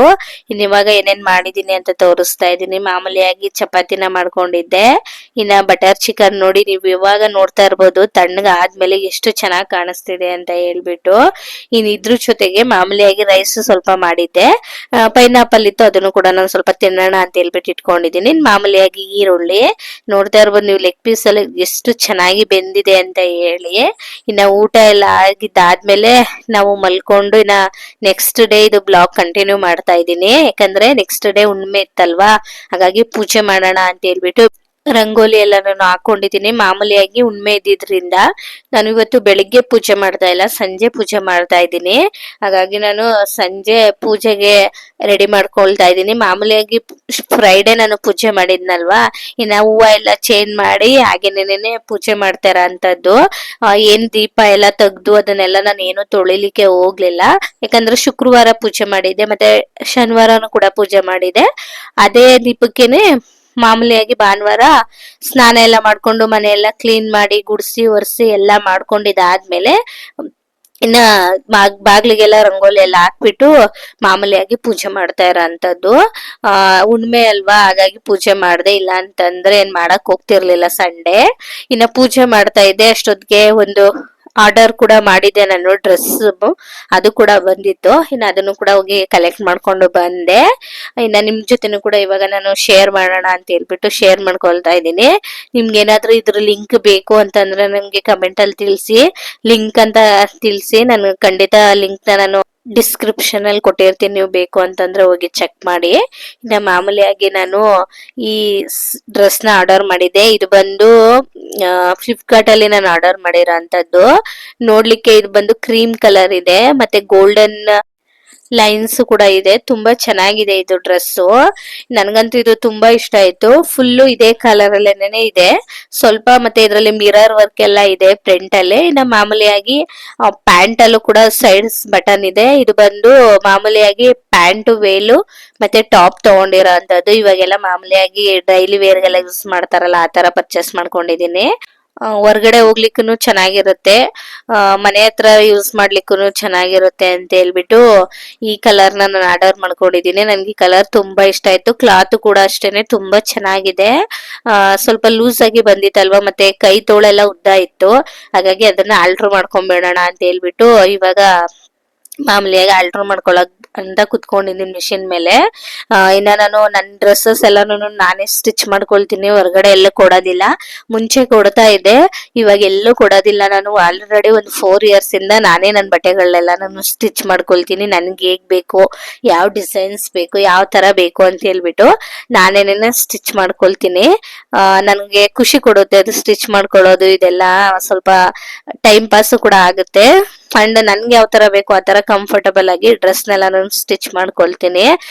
Speaker 2: ಇನ್ ಇವಾಗ ಏನೇನ್ ಮಾಡಿದೀನಿ ಅಂತ ತೋರಿಸ್ತಾ ಇದೀನಿ. ಮಾಮೂಲಿಯಾಗಿ ಚಪಾತಿನ ಮಾಡ್ಕೊಂಡಿದ್ದೆ. ಇನ್ನ ಬಟರ್ ಚಿಕನ್ ನೋಡಿ ನೀವು ಇವಾಗ ನೋಡ್ತಾ ಇರ್ಬೋದು ತಣ್ಣಗ ಆದ್ಮೇಲೆ ಎಷ್ಟು ಚೆನ್ನಾಗಿ ಕಾಣಿಸ್ತಿದೆ ಅಂತ ಹೇಳ್ಬಿಟ್ಟು. ಇನ್ ಇದ್ರ ಜೊತೆಗೆ ಮಾಮೂಲಿಯಾಗಿ ರೈಸ್ ಸ್ವಲ್ಪ ಮಾಡಿದ್ದೆ. ಪೈನಾಪಲ್ ಇತ್ತು, ಅದನ್ನು ಕೂಡ ನಾನು ಸ್ವಲ್ಪ ತಿನ್ನೋಣ ಅಂತ ಹೇಳ್ಬಿಟ್ಟು ಇಟ್ಕೊಂಡಿದ್ದೀನಿ. ಮಾಮೂಲಿಯಾಗಿ ಈರುಳ್ಳಿ ನೋಡ್ತಾ ಇರ್ಬೋದು ನೀವು, ಲೆಗ್ ಪೀಸ್ ಎಲ್ಲ ಎಷ್ಟು ಚೆನ್ನಾಗಿ ಬೆಂದಿದೆ ಅಂತ ಹೇಳಿ. ಇನ್ನ ಊಟ ಎಲ್ಲ ಆಗಿದ್ದಾದ್ಮೇಲೆ ನಾವು ಮಲ್ಕೊಂಡು ಇನ್ನ ನೆಕ್ಸ್ಟ್ ಡೇ ಇದು ಬ್ಲಾಗ್ ಕಂಟಿನ್ಯೂ ಮಾಡ್ತಾ ಇದ್ದೀನಿ. ಯಾಕಂದ್ರೆ ನೆಕ್ಸ್ಟ್ ಡೇ ಹುಣ್ಣಿಮೆ ಇತ್ತಲ್ವಾ, ಹಾಗಾಗಿ ಪೂಜೆ ಮಾಡೋಣ ಅಂತ ಹೇಳ್ಬಿಟ್ಟು ರಂಗೋಲಿ ಎಲ್ಲ ನಾನು ಹಾಕೊಂಡಿದ್ದೀನಿ. ಮಾಮೂಲಿಯಾಗಿ ಹುಣ್ಣಿಮೆ ಇದ್ದಿದ್ರಿಂದ ನಾನು ಇವತ್ತು ಬೆಳಿಗ್ಗೆ ಪೂಜೆ ಮಾಡ್ತಾ ಇಲ್ಲ, ಸಂಜೆ ಪೂಜೆ ಮಾಡ್ತಾ ಇದ್ದೀನಿ. ಹಾಗಾಗಿ ನಾನು ಸಂಜೆ ಪೂಜೆಗೆ ರೆಡಿ ಮಾಡ್ಕೊಳ್ತಾ ಇದ್ದೀನಿ. ಮಾಮೂಲಿಯಾಗಿ ಫ್ರೈಡೆ ನಾನು ಪೂಜೆ ಮಾಡಿದ್ನಲ್ವಾ, ಇನ್ನ ಹೂವ ಎಲ್ಲ ಚೇಂಜ್ ಮಾಡಿ ಹಾಗೇನೇನೆ ಪೂಜೆ ಮಾಡ್ತಾರ ಅಂತದ್ದು. ಏನ್ ದೀಪ ಎಲ್ಲ ತೆಗ್ದು ಅದನ್ನೆಲ್ಲ ನಾನು ಏನು ತೊಳಿಲಿಕ್ಕೆ ಹೋಗ್ಲಿಲ್ಲ. ಯಾಕಂದ್ರೆ ಶುಕ್ರವಾರ ಪೂಜೆ ಮಾಡಿದ್ದೆ, ಮತ್ತೆ ಶನಿವಾರನು ಕೂಡ ಪೂಜೆ ಮಾಡಿದೆ. ಅದೇ ದೀಪಕ್ಕೇನೆ ಮಾಮೂಲಿಯಾಗಿ ಭಾನುವಾರ ಸ್ನಾನ ಎಲ್ಲ ಮಾಡ್ಕೊಂಡು ಮನೆಯೆಲ್ಲ ಕ್ಲೀನ್ ಮಾಡಿ ಗುಡಿಸಿ ಒರೆಸಿ ಎಲ್ಲ ಮಾಡ್ಕೊಂಡಿದ್ದಾದ್ಮೇಲೆ ಇನ್ನ ಬಾಗ್ಲಿಗೆಲ್ಲ ರಂಗೋಲಿ ಎಲ್ಲ ಹಾಕ್ಬಿಟ್ಟು ಮಾಮೂಲಿಯಾಗಿ ಪೂಜೆ ಮಾಡ್ತಾ ಇರೋಂಥದ್ದು. ಹುಣ್ಣಿಮೆ ಅಲ್ವಾ, ಹಾಗಾಗಿ ಪೂಜೆ ಮಾಡ್ದೆ. ಇಲ್ಲ ಅಂತಂದ್ರೆ ಏನ್ ಮಾಡಕ್ ಹೋಗ್ತಿರ್ಲಿಲ್ಲ ಸಂಡೆ. ಇನ್ನ ಪೂಜೆ ಮಾಡ್ತಾ ಇದ್ದೆ ಅಷ್ಟೊತ್ತಿಗೆ ಒಂದು ಆರ್ಡರ್ ಕೂಡ ಮಾಡಿದ್ದೆ ನಾನು, ಡ್ರೆಸ್ ಅದು ಕೂಡ ಬಂದಿತ್ತು. ಇನ್ನು ಅದನ್ನು ಕೂಡ ಹೋಗಿ ಕಲೆಕ್ಟ್ ಮಾಡ್ಕೊಂಡು ಬಂದೆ. ಇನ್ನ ನಿಮ್ ಜೊತೆನೂ ಕೂಡ ಇವಾಗ ನಾನು ಶೇರ್ ಮಾಡೋಣ ಅಂತ ಹೇಳ್ಬಿಟ್ಟು ಶೇರ್ ಮಾಡ್ಕೊಳ್ತಾ ಇದ್ದೀನಿ. ನಿಮ್ಗೆ ಏನಾದ್ರೂ ಇದ್ರ ಲಿಂಕ್ ಬೇಕು ಅಂತಂದ್ರೆ ನಮ್ಗೆ ಕಮೆಂಟ್ ಅಲ್ಲಿ ತಿಳಿಸಿ, ಲಿಂಕ್ ಅಂತ ತಿಳಿಸಿ. ನಾನು ಖಂಡಿತ ಲಿಂಕ್ ನಾನು ಡಿಸ್ಕ್ರಿಪ್ಷನ್ ಅಲ್ಲಿ ಕೊಟ್ಟಿರ್ತೀನಿ, ನೀವು ಬೇಕು ಅಂತಂದ್ರೆ ಹೋಗಿ ಚೆಕ್ ಮಾಡಿ. ಇನ್ನ ಮಾಮೂಲಿಯಾಗಿ ನಾನು ಈ ಡ್ರೆಸ್ ನ ಆರ್ಡರ್ ಮಾಡಿದ್ದೆ. ಇದು ಬಂದು ಫ್ಲಿಪ್ಕಾರ್ಟ್ ಅಲ್ಲಿ ನಾನು ಆರ್ಡರ್ ಮಾಡಿರೋ ಅಂತದ್ದು. ನೋಡ್ಲಿಕ್ಕೆ ಇದು ಬಂದು ಕ್ರೀಮ್ ಕಲರ್ ಇದೆ, ಮತ್ತೆ ಗೋಲ್ಡನ್ ಲೈನ್ಸ್ ಕೂಡ ಇದೆ. ತುಂಬಾ ಚೆನ್ನಾಗಿದೆ ಇದು ಡ್ರೆಸ್ಸು. ನನ್ಗಂತೂ ಇದು ತುಂಬಾ ಇಷ್ಟ ಆಯ್ತು. ಫುಲ್ಲು ಇದೇ ಕಲರ್ ಅಲ್ಲೇನೆ ಇದೆ ಸ್ವಲ್ಪ, ಮತ್ತೆ ಇದರಲ್ಲಿ ಮಿರರ್ ವರ್ಕ್ ಎಲ್ಲ ಇದೆ ಫ್ರಂಟ್ ಅಲ್ಲಿ. ಇನ್ನ ಮಾಮೂಲಿಯಾಗಿ ಪ್ಯಾಂಟ್ ಅಲ್ಲೂ ಕೂಡ ಸೈಡ್ಸ್ ಬಟನ್ ಇದೆ. ಇದು ಬಂದು ಮಾಮೂಲಿಯಾಗಿ ಪ್ಯಾಂಟ್ ವೇಲು ಮತ್ತೆ ಟಾಪ್ ತಗೊಂಡಿರೋ ಅಂತದ್ದು. ಇವಾಗೆಲ್ಲ ಮಾಮೂಲಿಯಾಗಿ ಡೈಲಿ ವೇರ್ಗೆಲ್ಲ ಯೂಸ್ ಮಾಡ್ತಾರಲ್ಲ, ಆ ತರ ಪರ್ಚೇಸ್ ಮಾಡ್ಕೊಂಡಿದೀನಿ. ಹೊರ್ಗಡೆ ಹೋಗ್ಲಿಕ್ಕೂ ಚೆನ್ನಾಗಿರುತ್ತೆ, ಮನೆ ಹತ್ರ ಯೂಸ್ ಮಾಡ್ಲಿಕ್ಕೂ ಚೆನ್ನಾಗಿರುತ್ತೆ ಅಂತ ಹೇಳ್ಬಿಟ್ಟು ಈ ಕಲರ್ ನಾನು ಆರ್ಡರ್ ಮಾಡ್ಕೊಂಡಿದೀನಿ. ನನ್ಗೆ ಈ ಕಲರ್ ತುಂಬಾ ಇಷ್ಟ ಆಯ್ತು. ಕ್ಲಾತ್ ಕೂಡ ಅಷ್ಟೇನೆ ತುಂಬಾ ಚೆನ್ನಾಗಿದೆ. ಸ್ವಲ್ಪ ಲೂಸ್ ಆಗಿ ಬಂದಿತ್ತಲ್ವಾ, ಮತ್ತೆ ಕೈ ತೋಳೆಲ್ಲ ಉದ್ದ ಇತ್ತು, ಹಾಗಾಗಿ ಅದನ್ನ ಆಲ್ಟರ್ ಮಾಡ್ಕೊಂಡ್ಬಿಡೋಣ ಅಂತ ಹೇಳ್ಬಿಟ್ಟು ಇವಾಗ ಮಾಮೂಲಿಯಾಗಿ ಆಲ್ಟರ್ ಮಾಡ್ಕೊಳಕ್ ಅಂತ ಕುತ್ಕೊಂಡಿದ್ದೀನಿ ಮಿಷಿನ್ ಮೇಲೆ. ಇನ್ನ ನಾನು ನನ್ನ ಡ್ರೆಸ್ಸಸ್ ಎಲ್ಲಾನು ನಾನೇ ಸ್ಟಿಚ್ ಮಾಡ್ಕೊಳ್ತೀನಿ, ಹೊರಗಡೆ ಎಲ್ಲ ಕೊಡೋದಿಲ್ಲ. ಮುಂಚೆ ಕೊಡ್ತಾ ಇದ್ದೆ, ಇವಾಗ ಎಲ್ಲೂ ಕೊಡೋದಿಲ್ಲ. ನಾನು ಆಲ್ರೆಡಿ ಒಂದು 4 years ಇಂದ ನಾನೇ ನನ್ನ ಬಟ್ಟೆಗಳನ್ನೆಲ್ಲ ನಾನು ಸ್ಟಿಚ್ ಮಾಡ್ಕೊಳ್ತೀನಿ. ನನ್ಗೆ ಹೇಗ್ ಬೇಕು, ಯಾವ ಡಿಸೈನ್ಸ್ ಬೇಕು, ಯಾವ ತರ ಬೇಕು ಅಂತ ಹೇಳ್ಬಿಟ್ಟು ನಾನೇನ ಸ್ಟಿಚ್ ಮಾಡ್ಕೊಳ್ತೀನಿ. ನನ್ಗೆ ಖುಷಿ ಕೊಡುತ್ತೆ ಅದು ಸ್ಟಿಚ್ ಮಾಡ್ಕೊಳ್ಳೋದು. ಇದೆಲ್ಲ ಸ್ವಲ್ಪ ಟೈಮ್ ಪಾಸ್ ಕೂಡ ಆಗುತ್ತೆ. ಅಂಡ್ ನನ್ಗೆ ಯಾವ ತರ ಬೇಕು ಆ ತರ ಕಂಫರ್ಟಬಲ್ ಆಗಿ ಡ್ರೆಸ್ ನೆಲ್ಲ ನಾನು ಸ್ಟಿಚ್ ಮಾಡ್ಕೊಳ್ತೀನಿ.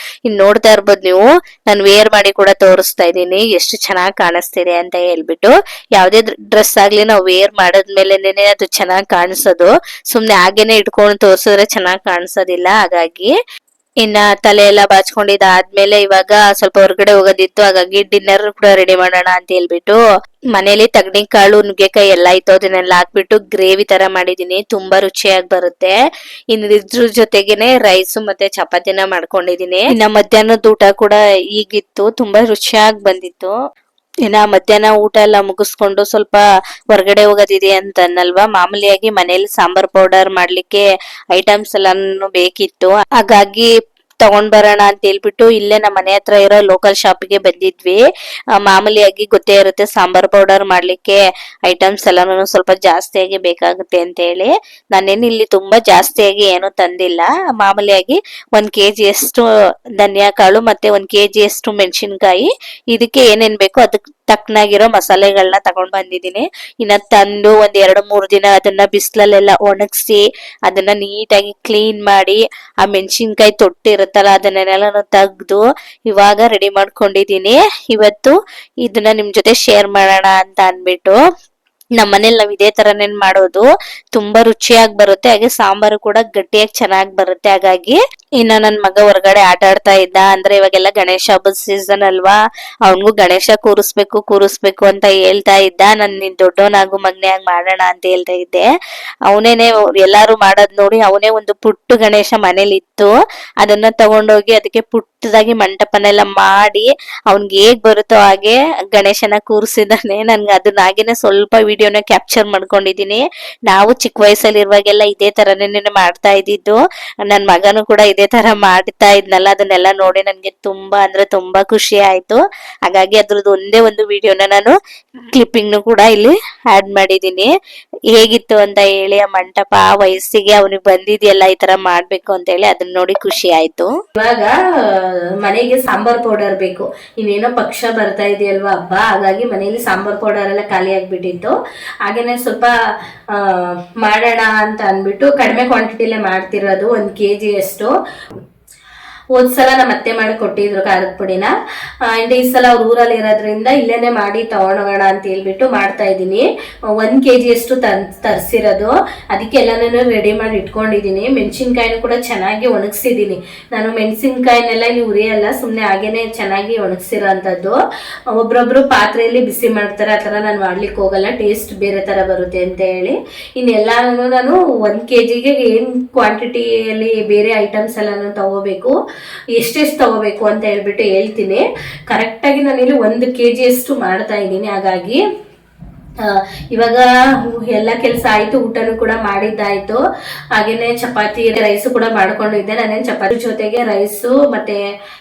Speaker 2: ಇನ್ ನೋಡ್ತಾ ಇರ್ಬೋದು ನೀವು, ನಾನು ವೇರ್ ಮಾಡಿ ಕೂಡ ತೋರಿಸ್ತಾ ಇದ್ದೀನಿ ಎಷ್ಟು ಚೆನ್ನಾಗಿ ಕಾಣಿಸ್ತಿದೆ ಅಂತ ಹೇಳ್ಬಿಟ್ಟು. ಯಾವ್ದೇ ಡ್ರೆಸ್ ಆಗ್ಲಿ ನಾವು ವೇರ್ ಮಾಡದ್ಮೇಲೆನೆ ಅದು ಚೆನ್ನಾಗಿ ಕಾಣಿಸೋದು, ಸುಮ್ನೆ ಹಾಗೇನೆ ಇಟ್ಕೊಂಡು ತೋರ್ಸಿದ್ರೆ ಚೆನ್ನಾಗಿ ಕಾಣಿಸೋದಿಲ್ಲ. ಹಾಗಾಗಿ ಇನ್ನ ತಲೆ ಎಲ್ಲ ಬಾಚ್ಕೊಂಡಿದ್ದಾದ್ಮೇಲೆ ಇವಾಗ ಸ್ವಲ್ಪ ಹೊರಗಡೆ ಹೋಗೋದಿತ್ತು, ಹಾಗಾಗಿ ಡಿನ್ನರ್ ಕೂಡ ರೆಡಿ ಮಾಡೋಣ ಅಂತ ಹೇಳ್ಬಿಟ್ಟು ಮನೇಲಿ ತಗಣಿಕಾಳು ನುಗ್ಗೆಕಾಯಿ ಎಲ್ಲ ಇತ್ತು, ಅದನ್ನೆಲ್ಲ ಹಾಕ್ಬಿಟ್ಟು ಗ್ರೇವಿ ತರ ಮಾಡಿದೀನಿ. ತುಂಬಾ ರುಚಿಯಾಗಿ ಬರುತ್ತೆ. ಇನ್ನು ಇದ್ರ ಜೊತೆಗೇನೆ ರೈಸ್ ಮತ್ತೆ ಚಪಾತಿನ ಮಾಡ್ಕೊಂಡಿದೀನಿ. ಇನ್ನ ಮಧ್ಯಾಹ್ನದ ಊಟ ಕೂಡ ಈಗಿತ್ತು, ತುಂಬಾ ರುಚಿಯಾಗಿ ಬಂದಿತ್ತು. ಇನ್ನ ಮಧ್ಯಾಹ್ನ ಊಟ ಎಲ್ಲ ಮುಗಿಸ್ಕೊಂಡು ಸ್ವಲ್ಪ ಹೊರಗಡೆ ಹೋಗೋದಿದೆ ಅಂತ ಅನ್ನಲ್ವಾ, ಮಾಮೂಲಿಯಾಗಿ ಮನೇಲಿ ಸಾಂಬಾರ್ ಪೌಡರ್ ಮಾಡ್ಲಿಕ್ಕೆ ಐಟಮ್ಸ್ ಎಲ್ಲಾನು ಬೇಕಿತ್ತು. ಹಾಗಾಗಿ ತಗೊಂಡ್ ಬರೋಣ ಅಂತ ಹೇಳ್ಬಿಟ್ಟು ಇಲ್ಲೇ ನಮ್ಮ ಮನೆ ಹತ್ರ ಇರೋ ಲೋಕಲ್ ಶಾಪ್ಗೆ ಬಂದಿದ್ವಿ. ಮಾಮೂಲಿಯಾಗಿ ಗೊತ್ತೇ ಇರುತ್ತೆ ಸಾಂಬಾರ್ ಪೌಡರ್ ಮಾಡ್ಲಿಕ್ಕೆ ಐಟಮ್ಸ್ ಎಲ್ಲಾನು ಸ್ವಲ್ಪ ಜಾಸ್ತಿಯಾಗಿ ಬೇಕಾಗುತ್ತೆ ಅಂತ ಹೇಳಿ ನಾನೇನು ಇಲ್ಲಿ ತುಂಬಾ ಜಾಸ್ತಿಯಾಗಿ ಏನು ತಂದಿಲ್ಲ. ಮಾಮೂಲಿಯಾಗಿ 1 kg ಅಷ್ಟು ಧನಿಯಾ ಕಾಳು ಮತ್ತೆ 1 kg ಅಷ್ಟು ಮೆಣಸಿನ್ಕಾಯಿ, ಇದಕ್ಕೆ ಏನೇನ್ ಬೇಕೋ ಅದಕ್ಕೆ ತಕ್ಕನಾಗಿರೋ ಮಸಾಲೆಗಳನ್ನ ತಗೊಂಡ್ ಬಂದಿದ್ದೀನಿ. ಇನ್ನ ತಂದು ಒಂದ್ 2-3 ದಿನ ಅದನ್ನ ಬಿಸಿಲಲ್ಲೆಲ್ಲ ಒಣಗಿಸಿ ಅದನ್ನ ನೀಟಾಗಿ ಕ್ಲೀನ್ ಮಾಡಿ ಆ ಮೆಣಸಿನ್ಕಾಯಿ ತೊಟ್ಟಿರುತ್ತಲ್ಲ ಅದನ್ನೆಲ್ಲ ತೆಗ್ದು ಇವಾಗ ರೆಡಿ ಮಾಡ್ಕೊಂಡಿದೀನಿ. ಇವತ್ತು ಇದನ್ನ ನಿಮ್ ಜೊತೆ ಶೇರ್ ಮಾಡೋಣ ಅಂತ ಅನ್ಬಿಟ್ಟು. ನಮ್ಮನೇಲಿ ನಾವ್ ಇದೇ ತರನೇ ಮಾಡೋದು, ತುಂಬಾ ರುಚಿಯಾಗಿ ಬರುತ್ತೆ. ಹಾಗೆ ಸಾಂಬಾರು ಕೂಡ ಗಟ್ಟಿಯಾಗಿ ಚೆನ್ನಾಗಿ ಬರುತ್ತೆ. ಹಾಗಾಗಿ ಇನ್ನ ನನ್ ಮಗ ಹೊರಗಡೆ ಆಟ ಆಡ್ತಾ ಇದ್ದ. ಅಂದ್ರೆ ಇವಾಗೆಲ್ಲ ಗಣೇಶ ಹಬ್ಬದ ಸೀಸನ್ ಅಲ್ವಾ, ಅವನ್ಗೂ ಗಣೇಶ ಕೂರಿಸ್ಬೇಕು ಅಂತ ಹೇಳ್ತಾ ಇದ್ದ. ನೀನ್ ದೊಡ್ಡವನಾಗು ಮಗ್ನೆ ಆಗಿ ಮಾಡೋಣ ಅಂತ ಹೇಳ್ತಾ ಇದ್ದೆ. ಅವನೇನೆ ಎಲ್ಲಾರು ಮಾಡೋದ್ ನೋಡಿ ಅವನೇ ಒಂದು ಪುಟ್ಟ ಗಣೇಶ ಮನೇಲಿ ಇತ್ತು, ಅದನ್ನ ತಗೊಂಡೋಗಿ ಅದಕ್ಕೆ ಪುಟ್ಟದಾಗಿ ಮಂಟಪನೆಲ್ಲ ಮಾಡಿ ಅವ್ನ್ಗೆ ಹೇಗ್ ಬರುತ್ತೋ ಹಾಗೆ ಗಣೇಶನ ಕೂರಿಸಿದಾನೆ. ನನ್ಗೆ ಅದನ್ನಾಗೇನೆ ಸ್ವಲ್ಪ ವಿಡಿಯೋನ ಕ್ಯಾಪ್ಚರ್ ಮಾಡ್ಕೊಂಡಿದೀನಿ. ನಾವು ಚಿಕ್ಕ ವಯಸ್ಸಲ್ಲಿ ಇರುವಾಗೆಲ್ಲ ಇದೇ ತರನೇ ಮಾಡ್ತಾ ಇದ್ದಿದ್ದು. ನನ್ ಮಗನು ಕೂಡ ಇದೇ ತರ ಮಾಡ್ತಾ ಇದ್ನಲ್ಲ, ಅದನ್ನೆಲ್ಲ ನೋಡಿ ನನ್ಗೆ ತುಂಬಾ ಅಂದ್ರೆ ತುಂಬಾ ಖುಷಿ ಆಯ್ತು. ಹಾಗಾಗಿ ಅದ್ರದ್ದು ಒಂದೇ ಒಂದು ವಿಡಿಯೋನ ನಾನು ಕ್ಲಿಪ್ಪಿಂಗ್ ಕೂಡ ಇಲ್ಲಿ ಆಡ್ ಮಾಡಿದೀನಿ. ಹೇಗಿತ್ತು ಅಂತ ಹೇಳಿ ಆ ಮಂಟಪ, ಆ ವಯಸ್ಸಿಗೆ ಅವನಿಗೆ ಬಂದಿದೆಯಲ್ಲ ಈ ತರ ಮಾಡ್ಬೇಕು ಅಂತ ಹೇಳಿ, ಅದನ್ನ ನೋಡಿ ಖುಷಿ ಆಯ್ತು.
Speaker 1: ಇವಾಗ ಮನೆಗೆ ಸಾಂಬಾರ್ ಪೌಡರ್ ಬೇಕು. ಇನ್ನೇನೋ ಪಕ್ಷ ಬರ್ತಾ ಇದೆಯಲ್ವಾ ಹಬ್ಬ, ಹಾಗಾಗಿ ಮನೆಯಲ್ಲಿ ಸಾಂಬಾರ್ ಪೌಡರ್ ಎಲ್ಲ ಖಾಲಿ ಆಗ್ಬಿಟ್ಟಿತ್ತು. ಹಾಗೇನೆ ಸ್ವಲ್ಪ ಮಾಡೋಣ ಅಂತ ಅಂದ್ಬಿಟ್ಟು ಕಡಿಮೆ ಕ್ವಾಂಟಿಟಿಲೇ ಮಾಡ್ತಿರೋದು, 1 kg ಅಷ್ಟು. ಹೋದ್ಸಲ ನಮ್ಮ ಅತ್ತೆ ಮಾಡಿ ಕೊಟ್ಟಿದ್ರು ಖಾರದ ಪುಡಿನ, ಅಂಡ್ ಈ ಸಲ ಅವ್ರ ಊರಲ್ಲಿ ಇರೋದ್ರಿಂದ ಇಲ್ಲೇನೆ ಮಾಡಿ ತಗೊಂಡೋಗೋಣ ಅಂತ ಹೇಳ್ಬಿಟ್ಟು ಮಾಡ್ತಾ ಇದ್ದೀನಿ. 1 kg ಅಷ್ಟು ತರಿಸಿರೋದು, ಅದಕ್ಕೆ ಎಲ್ಲಾನು ರೆಡಿ ಮಾಡಿ ಇಟ್ಕೊಂಡಿದ್ದೀನಿ. ಮೆಣಸಿನ್ಕಾಯಿನೂ ಕೂಡ ಚೆನ್ನಾಗಿ ಒಣಗಿಸಿದ್ದೀನಿ. ನಾನು ಮೆಣಸಿನ್ಕಾಯಿನೆಲ್ಲ ಇಲ್ಲಿ ಉರಿಯಲ್ಲ, ಸುಮ್ಮನೆ ಹಾಗೇನೆ ಚೆನ್ನಾಗಿ ಒಣಗಿಸಿರೋ ಅಂಥದ್ದು. ಒಬ್ರೊಬ್ರು ಪಾತ್ರೆಯಲ್ಲಿ ಬಿಸಿ ಮಾಡ್ತಾರೆ, ಆ ಥರ ನಾನು ಮಾಡ್ಲಿಕ್ಕೆ ಹೋಗಲ್ಲ, ಟೇಸ್ಟ್ ಬೇರೆ ಥರ ಬರುತ್ತೆ ಅಂತ ಹೇಳಿ. ಇನ್ನೆಲ್ಲಾನು ನಾನು 1 kgಗೆ ಏನು ಕ್ವಾಂಟಿಟಿಯಲ್ಲಿ ಬೇರೆ ಐಟಮ್ಸ್ ಎಲ್ಲಾನು ತಗೋಬೇಕು, ಎಷ್ಟೆಷ್ಟು ತಗೋಬೇಕು ಅಂತ ಹೇಳ್ಬಿಟ್ಟು ಹೇಳ್ತೀನಿ. ಕರೆಕ್ಟಾಗಿ ನಾನು ಇಲ್ಲಿ 1 kg ಅಷ್ಟು ಮಾಡ್ತಾ ಇದ್ದೀನಿ. ಹಾಗಾಗಿ ಇವಾಗ ಎಲ್ಲ ಕೆಲಸ ಆಯ್ತು, ಊಟನೂ ಕೂಡ ಮಾಡಿದ್ದಾಯ್ತು. ಹಾಗೇನೆ ಚಪಾತಿ ರೈಸು ಕೂಡ ಮಾಡ್ಕೊಂಡಿದ್ದೆ. ನಾನೇನು ಚಪಾತಿ ಜೊತೆಗೆ ರೈಸು ಮತ್ತೆ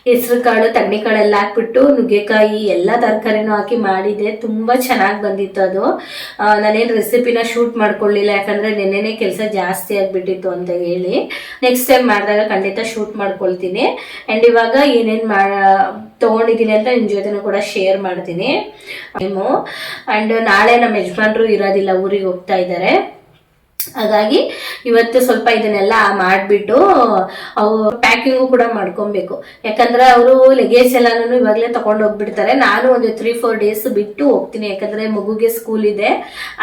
Speaker 1: ಹೆಸರು ಕಾಳು ತಗಣಿಕಾಳು ಎಲ್ಲ ಹಾಕ್ಬಿಟ್ಟು ನುಗ್ಗೆಕಾಯಿ ಎಲ್ಲ ತರಕಾರಿನೂ ಹಾಕಿ ಮಾಡಿದ್ದೆ. ತುಂಬಾ ಚೆನ್ನಾಗಿ ಬಂದಿತ್ತು ಅದು. ನಾನೇನು ರೆಸಿಪಿನ ಶೂಟ್ ಮಾಡ್ಕೊಳ್ಳಿಲ್ಲ, ಯಾಕಂದ್ರೆ ನೆನ್ನೆನೆ ಕೆಲಸ ಜಾಸ್ತಿ ಆಗ್ಬಿಟ್ಟಿತ್ತು ಅಂತ ಹೇಳಿ. ನೆಕ್ಸ್ಟ್ ಟೈಮ್ ಮಾಡಿದಾಗ ಖಂಡಿತ ಶೂಟ್ ಮಾಡ್ಕೊಳ್ತೀನಿ. ಅಂಡ್ ಇವಾಗ ಏನೇನ್ ತಗೊಂಡಿದ್ದೀನಿ ಅಂತ ನಿಮ್ ಜೊತೆನೂ ಕೂಡ ಶೇರ್ ಮಾಡ್ತೀನಿ. ಅಂಡ್ ನಾಳೆ ನಮ್ಮ ಯಜಮಾನ್ರು ಇರೋದಿಲ್ಲ, ಊರಿಗೆ ಹೋಗ್ತಾ ಇದ್ದಾರೆ. ಹಾಗಾಗಿ ಇವತ್ತು ಸ್ವಲ್ಪ ಇದನ್ನೆಲ್ಲ ಮಾಡಿಬಿಟ್ಟು ಅವು ಪ್ಯಾಕಿಂಗು ಕೂಡ ಮಾಡ್ಕೊಬೇಕು. ಯಾಕಂದ್ರೆ ಅವರು ಲಗೇಜ್ ಎಲ್ಲಾನು ಇವಾಗಲೇ ತಗೊಂಡು ಹೋಗ್ಬಿಡ್ತಾರೆ. ನಾನು ಒಂದು 3-4 ಡೇಸ್ ಬಿಟ್ಟು ಹೋಗ್ತೀನಿ, ಯಾಕಂದ್ರೆ ಮಗುಗೆ ಸ್ಕೂಲ್ ಇದೆ,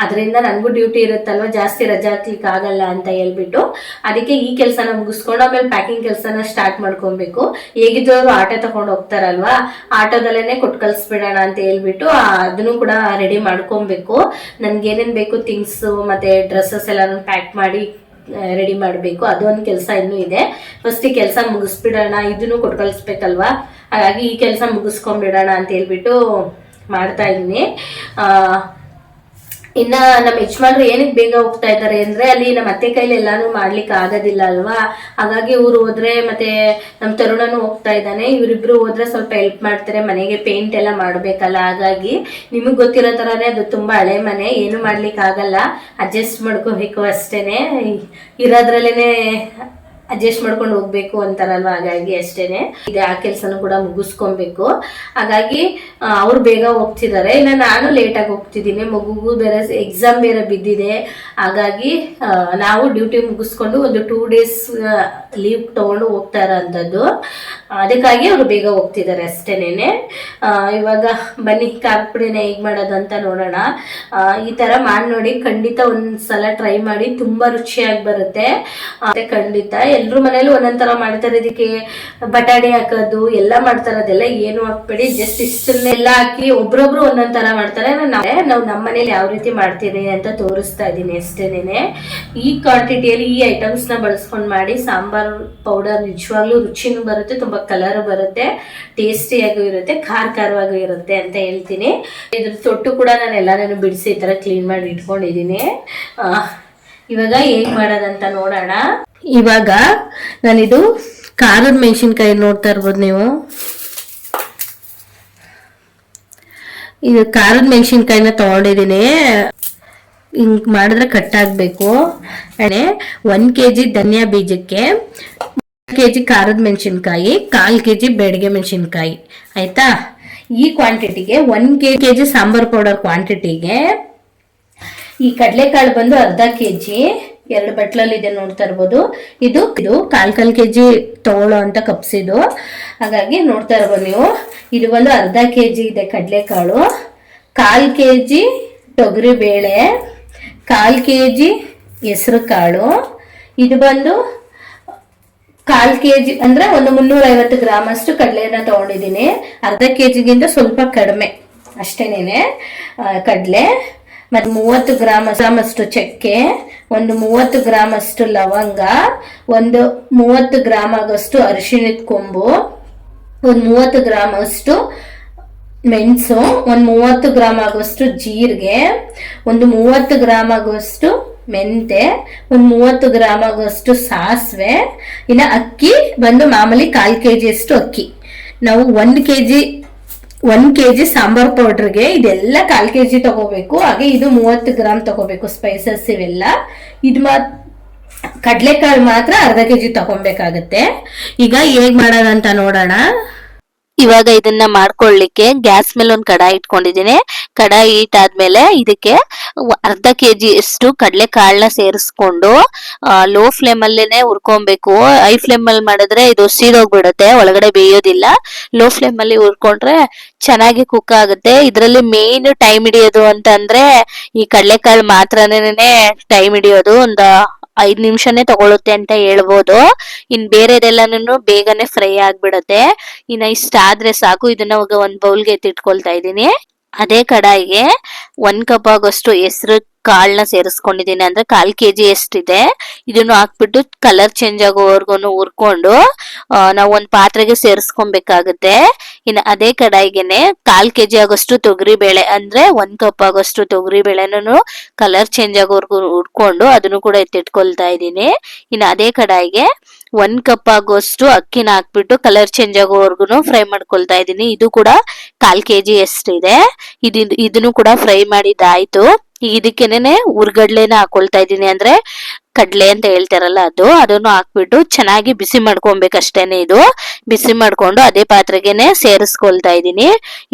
Speaker 1: ಅದರಿಂದ ನನಗೂ ಡ್ಯೂಟಿ ಇರುತ್ತಲ್ವ, ಜಾಸ್ತಿ ರಜಾ ಹಾಕ್ಲಿಕ್ಕೆ ಆಗಲ್ಲ ಅಂತ ಹೇಳ್ಬಿಟ್ಟು ಅದಕ್ಕೆ ಈ ಕೆಲಸನ ಮುಗಿಸ್ಕೊಂಡು ಆಮೇಲೆ ಪ್ಯಾಕಿಂಗ್ ಕೆಲಸನ ಸ್ಟಾರ್ಟ್ ಮಾಡ್ಕೊಬೇಕು. ಹೇಗಿದ್ರು ಅವರು ಆಟೋ ತಗೊಂಡು ಹೋಗ್ತಾರಲ್ವಾ, ಆಟೋದಲ್ಲೇನೆ ಕೊಟ್ಟು ಕಳಿಸ್ಬಿಡೋಣ ಅಂತ ಹೇಳ್ಬಿಟ್ಟು ಅದನ್ನು ಕೂಡ ರೆಡಿ ಮಾಡ್ಕೊಬೇಕು. ನನ್ಗೇನೇನು ಬೇಕು ಥಿಂಗ್ಸ್ ಮತ್ತೆ ಡ್ರೆಸ್ಸಸ್ ಎಲ್ಲ ಪ್ಯಾಕ್ ಮಾಡಿ ರೆಡಿ ಮಾಡಬೇಕು. ಅದೊಂದು ಕೆಲಸ ಇನ್ನೂ ಇದೆ. ಫಸ್ಟ್ ಈ ಕೆಲಸ ಮುಗಿಸ್ಬಿಡೋಣ, ಇದನ್ನು ಕೊಟ್ಟು ಕಳಿಸ್ಬೇಕಲ್ವಾ, ಹಾಗಾಗಿ ಈ ಕೆಲಸ ಮುಗಿಸ್ಕೊಂಡ್ಬಿಡೋಣ ಅಂತ ಹೇಳ್ಬಿಟ್ಟು ಮಾಡ್ತಾ ಇದ್ದೀನಿ. ಇನ್ನ ನಮ್ಮ ಯಜಮಾನ್ರು ಏನಕ್ಕೆ ಬೇಗ ಹೋಗ್ತಾ ಇದ್ದಾರೆ ಅಂದ್ರೆ, ಅಲ್ಲಿ ನಮ್ಮ ಅತ್ತೆ ಕೈಲಿ ಎಲ್ಲಾನು ಮಾಡ್ಲಿಕ್ಕೆ ಆಗೋದಿಲ್ಲ ಅಲ್ವಾ. ಹಾಗಾಗಿ ಇವ್ರು ಹೋದ್ರೆ ಮತ್ತೆ ನಮ್ಮ ತರುಣನು ಹೋಗ್ತಾ ಇದ್ದಾನೆ, ಇವರಿಬ್ರು ಹೋದ್ರೆ ಸ್ವಲ್ಪ ಹೆಲ್ಪ್ ಮಾಡ್ತಾರೆ, ಮನೆಗೆ ಪೇಂಟ್ ಎಲ್ಲ ಮಾಡ್ಬೇಕಲ್ಲ. ಹಾಗಾಗಿ ನಿಮಗ್ ಗೊತ್ತಿರೋ ತರಾನೇ ಅದು ತುಂಬಾ ಹಳೆ ಮನೆ, ಏನು ಮಾಡ್ಲಿಕ್ಕೆ ಆಗಲ್ಲ, ಅಡ್ಜಸ್ಟ್ ಮಾಡ್ಕೋಬೇಕು ಅಷ್ಟೇನೆ. ಇರೋದ್ರಲ್ಲೇನೆ ಅಡ್ಜಸ್ಟ್ ಮಾಡ್ಕೊಂಡು ಹೋಗ್ಬೇಕು ಅಂತಾರಲ್ವಾ, ಹಾಗಾಗಿ ಅಷ್ಟೇನೆ. ಇದೆ ಆ ಕೆಲಸನೂ ಕೂಡ ಮುಗಿಸ್ಕೊಬೇಕು. ಹಾಗಾಗಿ ಅವ್ರು ಬೇಗ ಹೋಗ್ತಿದ್ದಾರೆ, ಇನ್ನು ನಾನು ಲೇಟಾಗಿ ಹೋಗ್ತಿದ್ದೀನಿ. ಮಗುಗೂ ಬೇರೆ ಎಕ್ಸಾಮ್ ಬೇರೆ ಬಿದ್ದಿದೆ. ಹಾಗಾಗಿ ನಾವು ಡ್ಯೂಟಿ ಮುಗಿಸ್ಕೊಂಡು ಒಂದು 2 days ಲೀವ್ ತಗೊಂಡು ಹೋಗ್ತಾ ಇರೋಂಥದ್ದು. ಅದಕ್ಕಾಗಿ ಅವ್ರು ಬೇಗ ಹೋಗ್ತಿದ್ದಾರೆ ಅಷ್ಟೇನೆ. ಇವಾಗ ಬನ್ನಿ ಖಾರದ ಪುಡಿನ ಹೇಗ್ ಮಾಡೋದು ಅಂತ ನೋಡೋಣ. ಈ ತರ ಮಾಡಿ ನೋಡಿ, ಖಂಡಿತ ಒಂದ್ಸಲ ಟ್ರೈ ಮಾಡಿ, ತುಂಬಾ ರುಚಿಯಾಗಿ ಬರುತ್ತೆ. ಮತ್ತೆ ಖಂಡಿತ ಎಲ್ರು ಮನೇಲಿ ಒಂದೊಂದ್ ಮಾಡ್ತಾರೆ. ಇದಕ್ಕೆ ಬಟಾಣಿ ಹಾಕೋದು ಎಲ್ಲ ಮಾಡ್ತಾರೆ, ಅದೆಲ್ಲ ಏನು ಹಾಕ್ಬೇಡಿ, ಜಸ್ಟ್ ಇಷ್ಟನ್ನೆಲ್ಲ ಹಾಕಿ ಒಬ್ರೊಬ್ರು ಒಂದೊಂದ್ ತರ ಮಾಡ್ತಾರೆ. ನಾವು ನಮ್ಮ ಮನೇಲಿ ಯಾವ ರೀತಿ ಮಾಡ್ತೀನಿ ಅಂತ ತೋರಿಸ್ತಾ ಇದ್ದೀನಿ ಅಷ್ಟೇನೆ. ಈ ಕ್ವಾಂಟಿಟಿಯಲ್ಲಿ ಈ ಐಟಮ್ಸ್ ನ ಬಳಸ್ಕೊಂಡ್ ಮಾಡಿ ಸಾಂಬಾರ್ ಪೌಡರ್ ನಿಜವಾಗ್ಲೂ ರುಚಿನೂ ಬರುತ್ತೆ, ತುಂಬಾ ಕಲರ್ ಬರುತ್ತೆ, ಟೇಸ್ಟಿಯಾಗೂ ಇರುತ್ತೆ, ಖಾರವಾಗೂ ಇರುತ್ತೆ ಅಂತ ಹೇಳ್ತೀನಿ. ಇದ್ರ ತೊಟ್ಟು ಕೂಡ ನಾನು ಎಲ್ಲಾನು ಬಿಡಿಸಿ ಈ ತರ ಕ್ಲೀನ್ ಮಾಡಿ ಇಟ್ಕೊಂಡಿದ್ದೀನಿ. ಇವಾಗ ಹೇಗ್ ಮಾಡೋದಂತ ನೋಡೋಣ. ಇವಾಗ ನಾನಿದು ಖಾರದ ಮೆಣಸಿನ್ಕಾಯಿ ನೋಡ್ತಾ ಇರ್ಬೋದು ನೀವು. ಇದು ಖಾರದ ಮೆಣಸಿನ್ಕಾಯಿನ ತಗೊಂಡಿದ್ದೀನಿ. ಹಿಂಗ್ ಮಾಡಿದ್ರೆ ಕಟ್ ಆಗ್ಬೇಕು. 1 kg ಧನಿಯಾ ಬೀಜಕ್ಕೆ 1 kg ಖಾರದ ಮೆಣಸಿನ್ಕಾಯಿ, 1/4 kg ಬೆಡಗೆ ಮೆಣಸಿನ್ಕಾಯಿ, ಆಯ್ತಾ. ಈ ಕ್ವಾಂಟಿಟಿಗೆ 1 kg ಸಾಂಬಾರ್ ಪೌಡರ್ ಕ್ವಾಂಟಿಟಿಗೆ ಈ ಕಡಲೆಕಾಳು ಬಂದು 1/2 kg, 2 ಬಟ್ಲಲ್ಲಿ ಇದೆ ನೋಡ್ತಾ ಇರ್ಬೋದು. ಇದು 1/4 kg ತಗೊಳ್ಳೋ ಅಂತ ಕಪ್ಸಿದು. ಹಾಗಾಗಿ ನೋಡ್ತಾ ಇರ್ಬೋದು ನೀವು, ಇದು ಬಂದು 1/2 kg ಇದೆ ಕಡಲೆಕಾಳು, 1/4 kg ತೊಗರಿ ಬೇಳೆ, 1/4 kg ಹೆಸರು ಕಾಳು, ಇದು ಬಂದು 1/4 kg ಅಂದ್ರೆ ಒಂದು 350 ಗ್ರಾಮ್ ಅಷ್ಟು ಕಡಲೆನ ತಗೊಂಡಿದ್ದೀನಿ. ಅರ್ಧ ಕೆಜಿಗಿಂತ ಸ್ವಲ್ಪ ಕಡಿಮೆ ಅಷ್ಟೇನೇನೆ ಕಡಲೆ. ಮತ್ತೆ 30 ಗ್ರಾಮ್ ಅಷ್ಟು ಚಕ್ಕೆ, ಒಂದು 30 ಗ್ರಾಮ್ ಅಷ್ಟು ಲವಂಗ, ಒಂದು 30 ಗ್ರಾಮ್ ಆಗೋಷ್ಟು ಅರಿಶಿಣದ ಕೊಂಬು, ಒಂದು 30 ಗ್ರಾಮ್ ಅಷ್ಟು ಮೆಣಸು, ಒಂದು 30 ಗ್ರಾಮ್ ಆಗುವಷ್ಟು ಜೀರಿಗೆ, ಒಂದು 30 ಗ್ರಾಮ್ ಆಗುವಷ್ಟು ಮೆಂತೆ, ಒಂದು 30 ಗ್ರಾಮ್ ಆಗುವಷ್ಟು ಸಾಸಿವೆ. ಇನ್ನು ಅಕ್ಕಿ ಬಂದು ಮಾಮೂಲಿ 1/4 kg ಅಷ್ಟು ಅಕ್ಕಿ. ನಾವು 1 kg ಸಾಂಬಾರ್ ಪೌಡರ್ಗೆ ಇದೆಲ್ಲ 1/4 kg ತಗೋಬೇಕು. ಹಾಗೆ ಇದು 30 ಗ್ರಾಮ್ ತಗೋಬೇಕು ಸ್ಪೈಸಸ್ ಇವೆಲ್ಲ. ಇದು ಕಡ್ಲೆಕಾಳು ಮಾತ್ರ ಅರ್ಧ kg ತಗೊಬೇಕಾಗತ್ತೆ. ಈಗ ಹೇಗ್ ಮಾಡೋದಂತ ನೋಡೋಣ.
Speaker 2: ಇವಾಗ ಇದನ್ನ ಮಾಡ್ಕೊಳ್ಳಿಕ್ಕೆ ಗ್ಯಾಸ್ ಮೇಲೆ ಒಂದು ಕಡಾಯಿ ಇಟ್ಕೊಂಡಿದ್ದೀನಿ. ಕಡಾಯಿ ಹೀಟ್ ಆದ್ಮೇಲೆ ಇದಕ್ಕೆ ಅರ್ಧ ಕೆಜಿ ಅಷ್ಟು ಕಡಲೆ ಕಾಳನ್ನ ಸೇರಿಸ್ಕೊಂಡು ಲೋ ಫ್ಲೇಮ್ ಅಲ್ಲೇನೆ ಹುರ್ಕೊಬೇಕು. ಹೈ ಫ್ಲೇಮ್ ಅಲ್ಲಿ ಮಾಡಿದ್ರೆ ಇದು ಸೀದೋಗ್ಬಿಡುತ್ತೆ, ಒಳಗಡೆ ಬೇಯೋದಿಲ್ಲ. ಲೋ ಫ್ಲೇಮ್ ಅಲ್ಲಿ ಹುರ್ಕೊಂಡ್ರೆ ಚೆನ್ನಾಗಿ ಕುಕ್ ಆಗುತ್ತೆ. ಇದ್ರಲ್ಲಿ ಮೇನ್ ಟೈಮ್ ಹಿಡಿಯೋದು ಅಂತಂದ್ರೆ ಈ ಕಡಲೆಕಾಳು ಮಾತ್ರನೇ ಟೈಮ್ ಹಿಡಿಯೋದು. ಒಂದು 5 ನಿಮಿಷನೇ ತಗೊಳುತ್ತೆ ಅಂತ ಹೇಳ್ಬೋದು. ಇನ್ ಬೇರೆದೆಲ್ಲಾನು ಬೇಗನೆ ಫ್ರೈ ಆಗ್ಬಿಡತ್ತೆ. ಇನ್ನ ಇಷ್ಟ ಆದ್ರೆ ಸಾಕು. ಇದನ್ನ ಒಂದ್ ಬೌಲ್ಗೆ ಎತ್ತಿಟ್ಕೊಳ್ತಾ ಇದ್ದೀನಿ. ಅದೇ ಕಡಾಯಿಗೆ 1 ಕಪ್ ಆಗೋಷ್ಟು ಹೆಸರು ಕಾಳನ್ನ ಸೇರಿಸ್ಕೊಂಡಿದ್ದೀನಿ. ಅಂದ್ರೆ 1/4 kg ಎಷ್ಟಿದೆ ಇದನ್ನು ಹಾಕ್ಬಿಟ್ಟು ಕಲರ್ ಚೇಂಜ್ ಆಗೋವರ್ಗು ಹುರ್ಕೊಂಡು ನಾವು ಒಂದ್ ಪಾತ್ರೆಗೆ ಸೇರಿಸ್ಕೊಬೇಕಾಗುತ್ತೆ. ಇನ್ನು ಅದೇ ಕಡಾಯಿಗೆನೆ 1/4 kg ಆಗೋಷ್ಟು ತೊಗರಿ ಬೇಳೆ, ಅಂದ್ರೆ 1 ಕಪ್ ಆಗೋಷ್ಟು ತೊಗರಿ ಬೇಳೆನೂ ಕಲರ್ ಚೇಂಜ್ ಆಗೋವರ್ಗು ಹುರ್ಕೊಂಡು ಅದನ್ನು ಕೂಡ ಎತ್ತಿಟ್ಕೊಳ್ತಾ ಇದ್ದೀನಿ. ಇನ್ನು ಅದೇ ಕಡಾಯಿಗೆ 1 ಕಪ್ ಆಗೋಷ್ಟು ಅಕ್ಕಿನ ಹಾಕ್ಬಿಟ್ಟು ಕಲರ್ ಚೇಂಜ್ ಆಗೋವರ್ಗು ಫ್ರೈ ಮಾಡ್ಕೊಳ್ತಾ ಇದ್ದೀನಿ. ಇದು ಕೂಡ 1/4 kg ಎಷ್ಟಿದೆ. ಇದನ್ನು ಕೂಡ ಫ್ರೈ ಮಾಡಿದ್ದಾಯ್ತು. ಇದಕ್ಕೇನೆ ಹುರ್ಗಡ್ಲೆನ ಹಾಕೊಳ್ತಾ ಇದ್ದೀನಿ, ಅಂದ್ರೆ ಕಡ್ಲೆ ಅಂತ ಹೇಳ್ತಾರಲ್ಲ ಅದನ್ನು ಹಾಕ್ಬಿಟ್ಟು ಚೆನ್ನಾಗಿ ಬಿಸಿ ಮಾಡ್ಕೊಬೇಕಷ್ಟೇನೆ. ಇದು ಬಿಸಿ ಮಾಡ್ಕೊಂಡು ಅದೇ ಪಾತ್ರೆಗೆನೆ ಸೇರಿಸ್ಕೊಳ್ತಾ ಇದ್ದೀನಿ.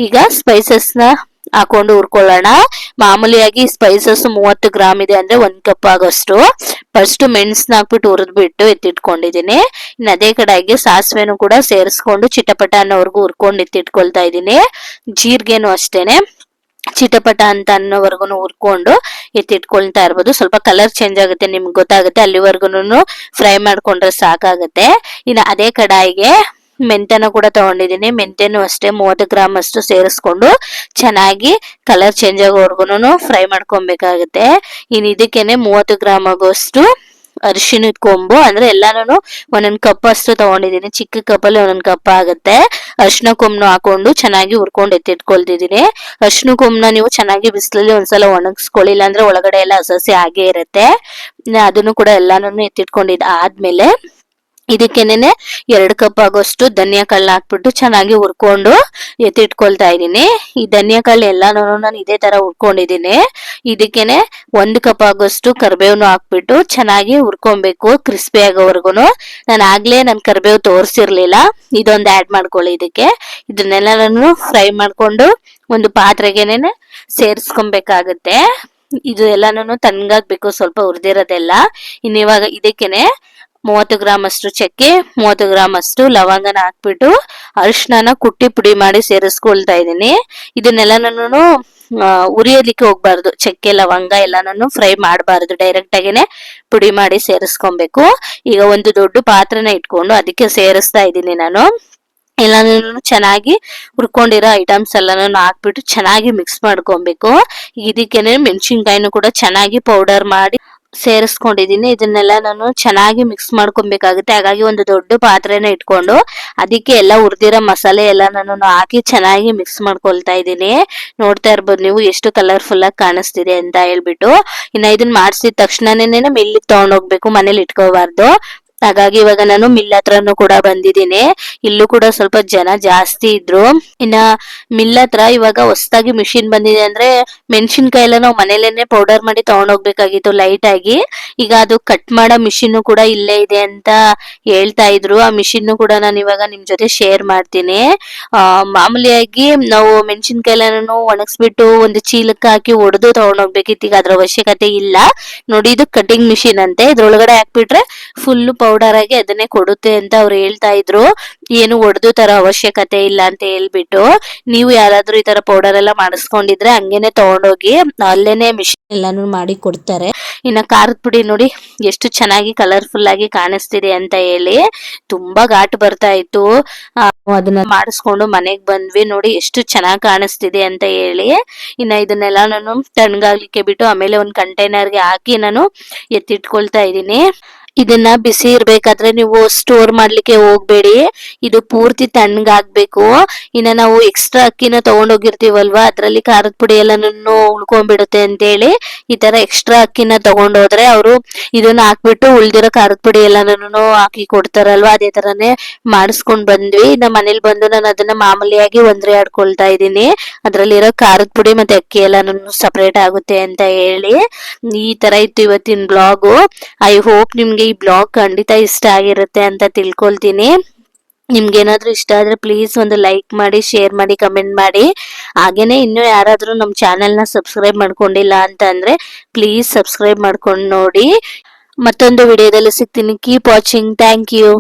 Speaker 2: ಈಗ ಸ್ಪೈಸಸ್ ನ ಹಾಕೊಂಡು ಹುರ್ಕೊಳ್ಳೋಣ. ಮಾಮೂಲಿಯಾಗಿ ಸ್ಪೈಸಸ್ 30 ಗ್ರಾಮ್ ಇದೆ, ಅಂದ್ರೆ 1 ಕಪ್ ಆಗೋಷ್ಟು. ಫಸ್ಟ್ ಮೆಣಸನ್ನ ಹಾಕ್ಬಿಟ್ಟು ಹುರಿದ್ಬಿಟ್ಟು ಎತ್ತಿಟ್ಕೊಂಡಿದ್ದೀನಿ. ಇನ್ನು ಅದೇ ಕಡೆಗೆ ಸಾಸಿವೆನು ಕೂಡ ಸೇರಿಸ್ಕೊಂಡು ಚಿಟಪಟ ಅನ್ನೋವರೆಗೂ ಹುರ್ಕೊಂಡು ಎತ್ತಿಟ್ಕೊಳ್ತಾ ಇದ್ದೀನಿ. ಜೀರಿಗೆನು ಅಷ್ಟೇನೆ ಚಿಟಪಟ ಅಂತ ಅನ್ನೋವರೆಗೂ ಹುರ್ಕೊಂಡು ಎತ್ತಿಟ್ಕೊಳ್ತಾ ಇರ್ಬೋದು. ಸ್ವಲ್ಪ ಕಲರ್ ಚೇಂಜ್ ಆಗುತ್ತೆ, ನಿಮ್ಗೆ ಗೊತ್ತಾಗುತ್ತೆ. ಅಲ್ಲಿವರೆಗೂ ಫ್ರೈ ಮಾಡ್ಕೊಂಡ್ರೆ ಸಾಕಾಗುತ್ತೆ. ಇನ್ನು ಅದೇ ಕಡಾಯಿಗೆ ಮೆಂತೆನ ಕೂಡ ತಗೊಂಡಿದ್ದೀನಿ. ಮೆಂತೆನೂ ಅಷ್ಟೇ 30 ಗ್ರಾಮ್ ಅಷ್ಟು ಸೇರಿಸ್ಕೊಂಡು ಚೆನ್ನಾಗಿ ಕಲರ್ ಚೇಂಜ್ ಆಗೋವರೆಗೂ ಫ್ರೈ ಮಾಡ್ಕೊಬೇಕಾಗುತ್ತೆ. ಇನ್ನು ಇದಕ್ಕೇನೆ 30 ಗ್ರಾಮ್ ಆಗೋಷ್ಟು ಅರಿಶಿಣದ ಕೊಂಬು, ಅಂದ್ರೆ ಎಲ್ಲಾನು 1 ಕಪ್ ಅಷ್ಟು ತಗೊಂಡಿದ್ದೀನಿ. ಚಿಕ್ಕ ಕಪ್ಪಲ್ಲಿ 1 ಕಪ್ ಆಗುತ್ತೆ. ಅರಿಶಿನ ಕೊಂಬು ಹಾಕೊಂಡು ಚೆನ್ನಾಗಿ ಹುರ್ಕೊಂಡು ಎತ್ತಿಟ್ಕೊಳ್ತಿದ್ದೀನಿ. ಅರಿಶಿನ ಕೊಂಬನ ನೀವು ಚೆನ್ನಾಗಿ ಬಿಸಿಲಲ್ಲಿ ಒಂದ್ಸಲ ಒಣಗಿಸ್ಕೊಳ್ಳಿ, ಇಲ್ಲಾಂದ್ರೆ ಒಳಗಡೆ ಎಲ್ಲ ಹಸಿ ಆಗೇ ಇರುತ್ತೆ. ಅದನ್ನು ಕೂಡ ಎಲ್ಲಾನು ಎತ್ತಿಟ್ಕೊಂಡಿದ್ದ ಆದ್ಮೇಲೆ ಇದಕ್ಕೇನೆ 2 ಕಪ್ ಆಗೋಷ್ಟು ಧನಿಯಾ ಕಾಳನ್ನ ಹಾಕ್ಬಿಟ್ಟು ಚೆನ್ನಾಗಿ ಹುರ್ಕೊಂಡು ಎತ್ತಿಟ್ಕೊಳ್ತಾ ಇದ್ದೀನಿ. ಈ ಧನಿಯಾ ಕಾಳು ಎಲ್ಲಾನು ನಾನು ಇದೇ ತರ ಹುರ್ಕೊಂಡಿದ್ದೀನಿ. ಇದಕ್ಕೇನೆ 1 ಕಪ್ ಆಗೋಷ್ಟು ಕರಿಬೇವನು ಹಾಕ್ಬಿಟ್ಟು ಚೆನ್ನಾಗಿ ಹುರ್ಕೊಬೇಕು, ಕ್ರಿಸ್ಪಿ ಆಗೋವರೆಗೂ. ನನ್ ಕರಿಬೇವು ತೋರಿಸಿರ್ಲಿಲ್ಲ, ಇದೊಂದು ಆಡ್ ಮಾಡ್ಕೊಳ್ಳಿ ಇದಕ್ಕೆ. ಇದನ್ನೆಲ್ಲ ನಾನು ಫ್ರೈ ಮಾಡ್ಕೊಂಡು ಒಂದು ಪಾತ್ರೆಗೆನೆ ಸೇರಿಸ್ಕೊಬೇಕಾಗತ್ತೆ. ಇದು ಎಲ್ಲಾನು ತಣ್ಣಗಾಗ್ಬೇಕು, ಸ್ವಲ್ಪ ಹುರಿದಿರೋದೆಲ್ಲ. ಇನ್ನು ಇವಾಗ ಇದಕ್ಕೇನೆ 30 ಗ್ರಾಮ್ ಅಷ್ಟು ಚಕ್ಕೆ, 30 ಗ್ರಾಮ್ ಅಷ್ಟು ಲವಂಗನ ಹಾಕ್ಬಿಟ್ಟು ಅರಿಶಿನ ಕುಟ್ಟಿ ಪುಡಿ ಮಾಡಿ ಸೇರಿಸ್ಕೊಳ್ತಾ ಇದ್ದೀನಿ. ಇದನ್ನೆಲ್ಲಾನು ಉರಿಯೋದಿಕ್ಕೆ ಹೋಗ್ಬಾರ್ದು. ಚಕ್ಕೆ ಲವಂಗ ಎಲ್ಲಾನು ಫ್ರೈ ಮಾಡಬಾರ್ದು, ಡೈರೆಕ್ಟ್ ಆಗೇನೆ ಪುಡಿ ಮಾಡಿ ಸೇರಿಸ್ಕೊಬೇಕು. ಈಗ ಒಂದು ದೊಡ್ಡ ಪಾತ್ರೆನ ಇಟ್ಕೊಂಡು ಅದಕ್ಕೆ ಸೇರಿಸ್ತಾ ಇದ್ದೀನಿ ನಾನು. ಎಲ್ಲಾನು ಚೆನ್ನಾಗಿ ಹುರ್ಕೊಂಡಿರೋ ಐಟಮ್ಸ್ ಎಲ್ಲಾನು ಹಾಕ್ಬಿಟ್ಟು ಚೆನ್ನಾಗಿ ಮಿಕ್ಸ್ ಮಾಡ್ಕೊಬೇಕು. ಇದಕ್ಕೇನೆ ಮೆಣಸಿನ್ಕಾಯಿನೂ ಕೂಡ ಚೆನ್ನಾಗಿ ಪೌಡರ್ ಮಾಡಿ ಸೇರಿಸ್ಕೊಂಡಿದ್ದೀನಿ. ಇದನ್ನೆಲ್ಲ ನಾನು ಚೆನ್ನಾಗಿ ಮಿಕ್ಸ್ ಮಾಡ್ಕೊಬೇಕಾಗುತ್ತೆ. ಹಾಗಾಗಿ ಒಂದು ದೊಡ್ಡ ಪಾತ್ರೆನ ಇಟ್ಕೊಂಡು ಅದಕ್ಕೆ ಎಲ್ಲ ಹುರಿದಿರೋ ಮಸಾಲೆ ಎಲ್ಲ ನಾನು ಹಾಕಿ ಚೆನ್ನಾಗಿ ಮಿಕ್ಸ್ ಮಾಡ್ಕೊಳ್ತಾ ಇದ್ದೀನಿ. ನೋಡ್ತಾ ಇರ್ಬೋದು ನೀವು ಎಷ್ಟು ಕಲರ್ಫುಲ್ ಆಗಿ ಕಾಣಿಸ್ತಿದೆ ಅಂತ ಹೇಳ್ಬಿಟ್ಟು. ಇನ್ನ ಇದನ್ನ ಮಾಡಿಸಿದ ತಕ್ಷಣನೇ ಮಿಲ್ಲಿಗೆ ತಗೊಂಡೋಗ್ಬೇಕು, ಮನೇಲಿ ಇಟ್ಕೋಬಾರ್ದು. ಹಾಗಾಗಿ ಇವಾಗ ನಾನು ಮಿಲ್ ಹತ್ರನು ಕೂಡ ಬಂದಿದ್ದೀನಿ. ಇಲ್ಲೂ ಕೂಡ ಸ್ವಲ್ಪ ಜನ ಜಾಸ್ತಿ ಇದ್ರು. ಇನ್ನ ಮಿಲ್ ಹತ್ರ ಇವಾಗ ಹೊಸದಾಗಿ ಮಿಷಿನ್ ಬಂದಿದೆ, ಅಂದ್ರೆ ಮೆಣಸಿನ್ಕಾಯಿ ಎಲ್ಲ ನಾವು ಮನೇಲೇನೆ ಪೌಡರ್ ಮಾಡಿ ತಗೊಂಡೋಗ್ಬೇಕಾಗಿತ್ತು ಲೈಟ್ ಆಗಿ. ಈಗ ಅದು ಕಟ್ ಮಾಡೋ ಮಿಷಿನ್ ಕೂಡ ಇಲ್ಲೇ ಇದೆ ಅಂತ ಹೇಳ್ತಾ ಇದ್ರು. ಆ ಮಿಷಿನ್ ಕೂಡ ನಾನು ಇವಾಗ ನಿಮ್ ಜೊತೆ ಶೇರ್ ಮಾಡ್ತೀನಿ. ಮಾಮೂಲಿಯಾಗಿ ನಾವು ಮೆಣಸಿನ್ಕಾಯಿ ಎಲ್ಲಾನು ಒಣಗಿಸ್ಬಿಟ್ಟು ಒಂದು ಚೀಲಕ್ಕೆ ಹಾಕಿ ಒಡೆದು ತಗೊಂಡೋಗ್ಬೇಕಿತ್ತು. ಈಗ ಅದ್ರ ಅವಶ್ಯಕತೆ ಇಲ್ಲ. ನೋಡಿ, ಇದು ಕಟಿಂಗ್ ಮಿಷಿನ್ ಅಂತೆ. ಇದ್ರೊಳಗಡೆ ಹಾಕ್ಬಿಟ್ರೆ ಫುಲ್ ಪೌಡರ್ ಆಗಿ ಅದನ್ನೇ ಕೊಡುತ್ತೆ ಅಂತ ಅವ್ರು ಹೇಳ್ತಾ ಇದ್ರು. ಏನು ಒಡೆದು ತರ ಅವಶ್ಯಕತೆ ಇಲ್ಲ ಅಂತ ಹೇಳ್ಬಿಟ್ಟು. ನೀವು ಯಾರಾದ್ರೂ ಈ ತರ ಪೌಡರ್ ಎಲ್ಲ ಮಾಡಿಸ್ಕೊಂಡಿದ್ರೆ ಹಂಗೇನೆ ತಗೊಂಡೋಗಿ ಅಲ್ಲೇನೆ ಮಿಷಿನ್ ಎಲ್ಲಾನು ಮಾಡಿ ಕೊಡ್ತಾರೆ. ಇನ್ನ ಖಾರದ ಪುಡಿ ನೋಡಿ ಎಷ್ಟು ಚೆನ್ನಾಗಿ ಕಲರ್ಫುಲ್ ಆಗಿ ಕಾಣಿಸ್ತಿದೆ ಅಂತ ಹೇಳಿ ತುಂಬಾ ಘಾಟ್ ಬರ್ತಾ ಇತ್ತು. ಅದನ್ನ ಮಾಡಿಸ್ಕೊಂಡು ಮನೆಗ್ ಬಂದ್ವಿ. ನೋಡಿ ಎಷ್ಟು ಚೆನ್ನಾಗಿ ಕಾಣಿಸ್ತಿದೆ ಅಂತ ಹೇಳಿ ಇನ್ನ ಇದನ್ನೆಲ್ಲ ನಾನು ತಣ್ಣಗಾಗ್ಲಿಕ್ಕೆ ಬಿಟ್ಟು ಆಮೇಲೆ ಒಂದು ಕಂಟೈನರ್ಗೆ ಹಾಕಿ ನಾನು ಎತ್ತಿಟ್ಕೊಳ್ತಾ ಇದ್ದೀನಿ. ಇದನ್ನ ಬಿಸಿ ಇರ್ಬೇಕಾದ್ರೆ ನೀವು ಸ್ಟೋರ್ ಮಾಡ್ಲಿಕ್ಕೆ ಹೋಗ್ಬೇಡಿ, ಇದು ಪೂರ್ತಿ ತಣ್ಣಗಾಗ್ಬೇಕು. ಇನ್ನ ನಾವು ಎಕ್ಸ್ಟ್ರಾ ಅಕ್ಕಿನ ತಗೊಂಡೋಗಿರ್ತೀವಲ್ವಾ ಅದ್ರಲ್ಲಿ ಖಾರದ ಪುಡಿ ಎಲ್ಲಾನು ಉಳ್ಕೊಂಡ್ಬಿಡುತ್ತೆ ಅಂತ ಹೇಳಿ ಈ ತರ ಎಕ್ಸ್ಟ್ರಾ ಅಕ್ಕಿನ ತಗೊಂಡೋದ್ರೆ ಅವರು ಇದನ್ನ ಹಾಕ್ಬಿಟ್ಟು ಉಳ್ದಿರೋ ಖಾರದ ಪುಡಿ ಎಲ್ಲಾನು ಹಾಕಿ ಕೊಡ್ತಾರಲ್ವಾ, ಅದೇ ತರಾನೇ ಮಾಡಿಸ್ಕೊಂಡ್ ಬಂದ್ವಿ. ಇನ್ನ ಮನೇಲಿ ಬಂದು ನಾನು ಅದನ್ನ ಮಾಮೂಲಿಯಾಗಿ ಒಂದ್ರೆ ಆಡ್ಕೊಳ್ತಾ ಇದ್ದೀನಿ. ಅದ್ರಲ್ಲಿರೋ ಖಾರದ ಪುಡಿ ಮತ್ತೆ ಅಕ್ಕಿ ಎಲ್ಲಾನು ಸಪರೇಟ್ ಆಗುತ್ತೆ ಅಂತ ಹೇಳಿ. ಈ ತರ ಇತ್ತು ಇವತ್ತಿನ ಬ್ಲಾಗು. ಐ ಹೋಪ್ ನಿಮ್ಗೆ ಈ ಬ್ಲಾಗ್ ಖಂಡಿತ ಇಷ್ಟ ಆಗಿರುತ್ತೆ ಅಂತ ತಿಳ್ಕೊಳ್ತೀನಿ. ನಿಮ್ಗೇನಾದ್ರೂ ಇಷ್ಟ ಆದ್ರೆ ಪ್ಲೀಸ್ ಒಂದು ಲೈಕ್ ಮಾಡಿ, ಶೇರ್ ಮಾಡಿ, ಕಮೆಂಟ್ ಮಾಡಿ. ಹಾಗೇನೆ ಇನ್ನು ಯಾರಾದ್ರೂ ನಮ್ಮ ಚಾನೆಲ್ನ ಸಬ್ಸ್ಕ್ರೈಬ್ ಮಾಡ್ಕೊಂಡಿಲ್ಲ ಅಂತ ಅಂದ್ರೆ ಪ್ಲೀಸ್ ಸಬ್ಸ್ಕ್ರೈಬ್ ಮಾಡ್ಕೊಂಡು ನೋಡಿ. ಮತ್ತೊಂದು ವಿಡಿಯೋದಲ್ಲಿ ಸಿಗ್ತೀನಿ. Keep watching. Thank you.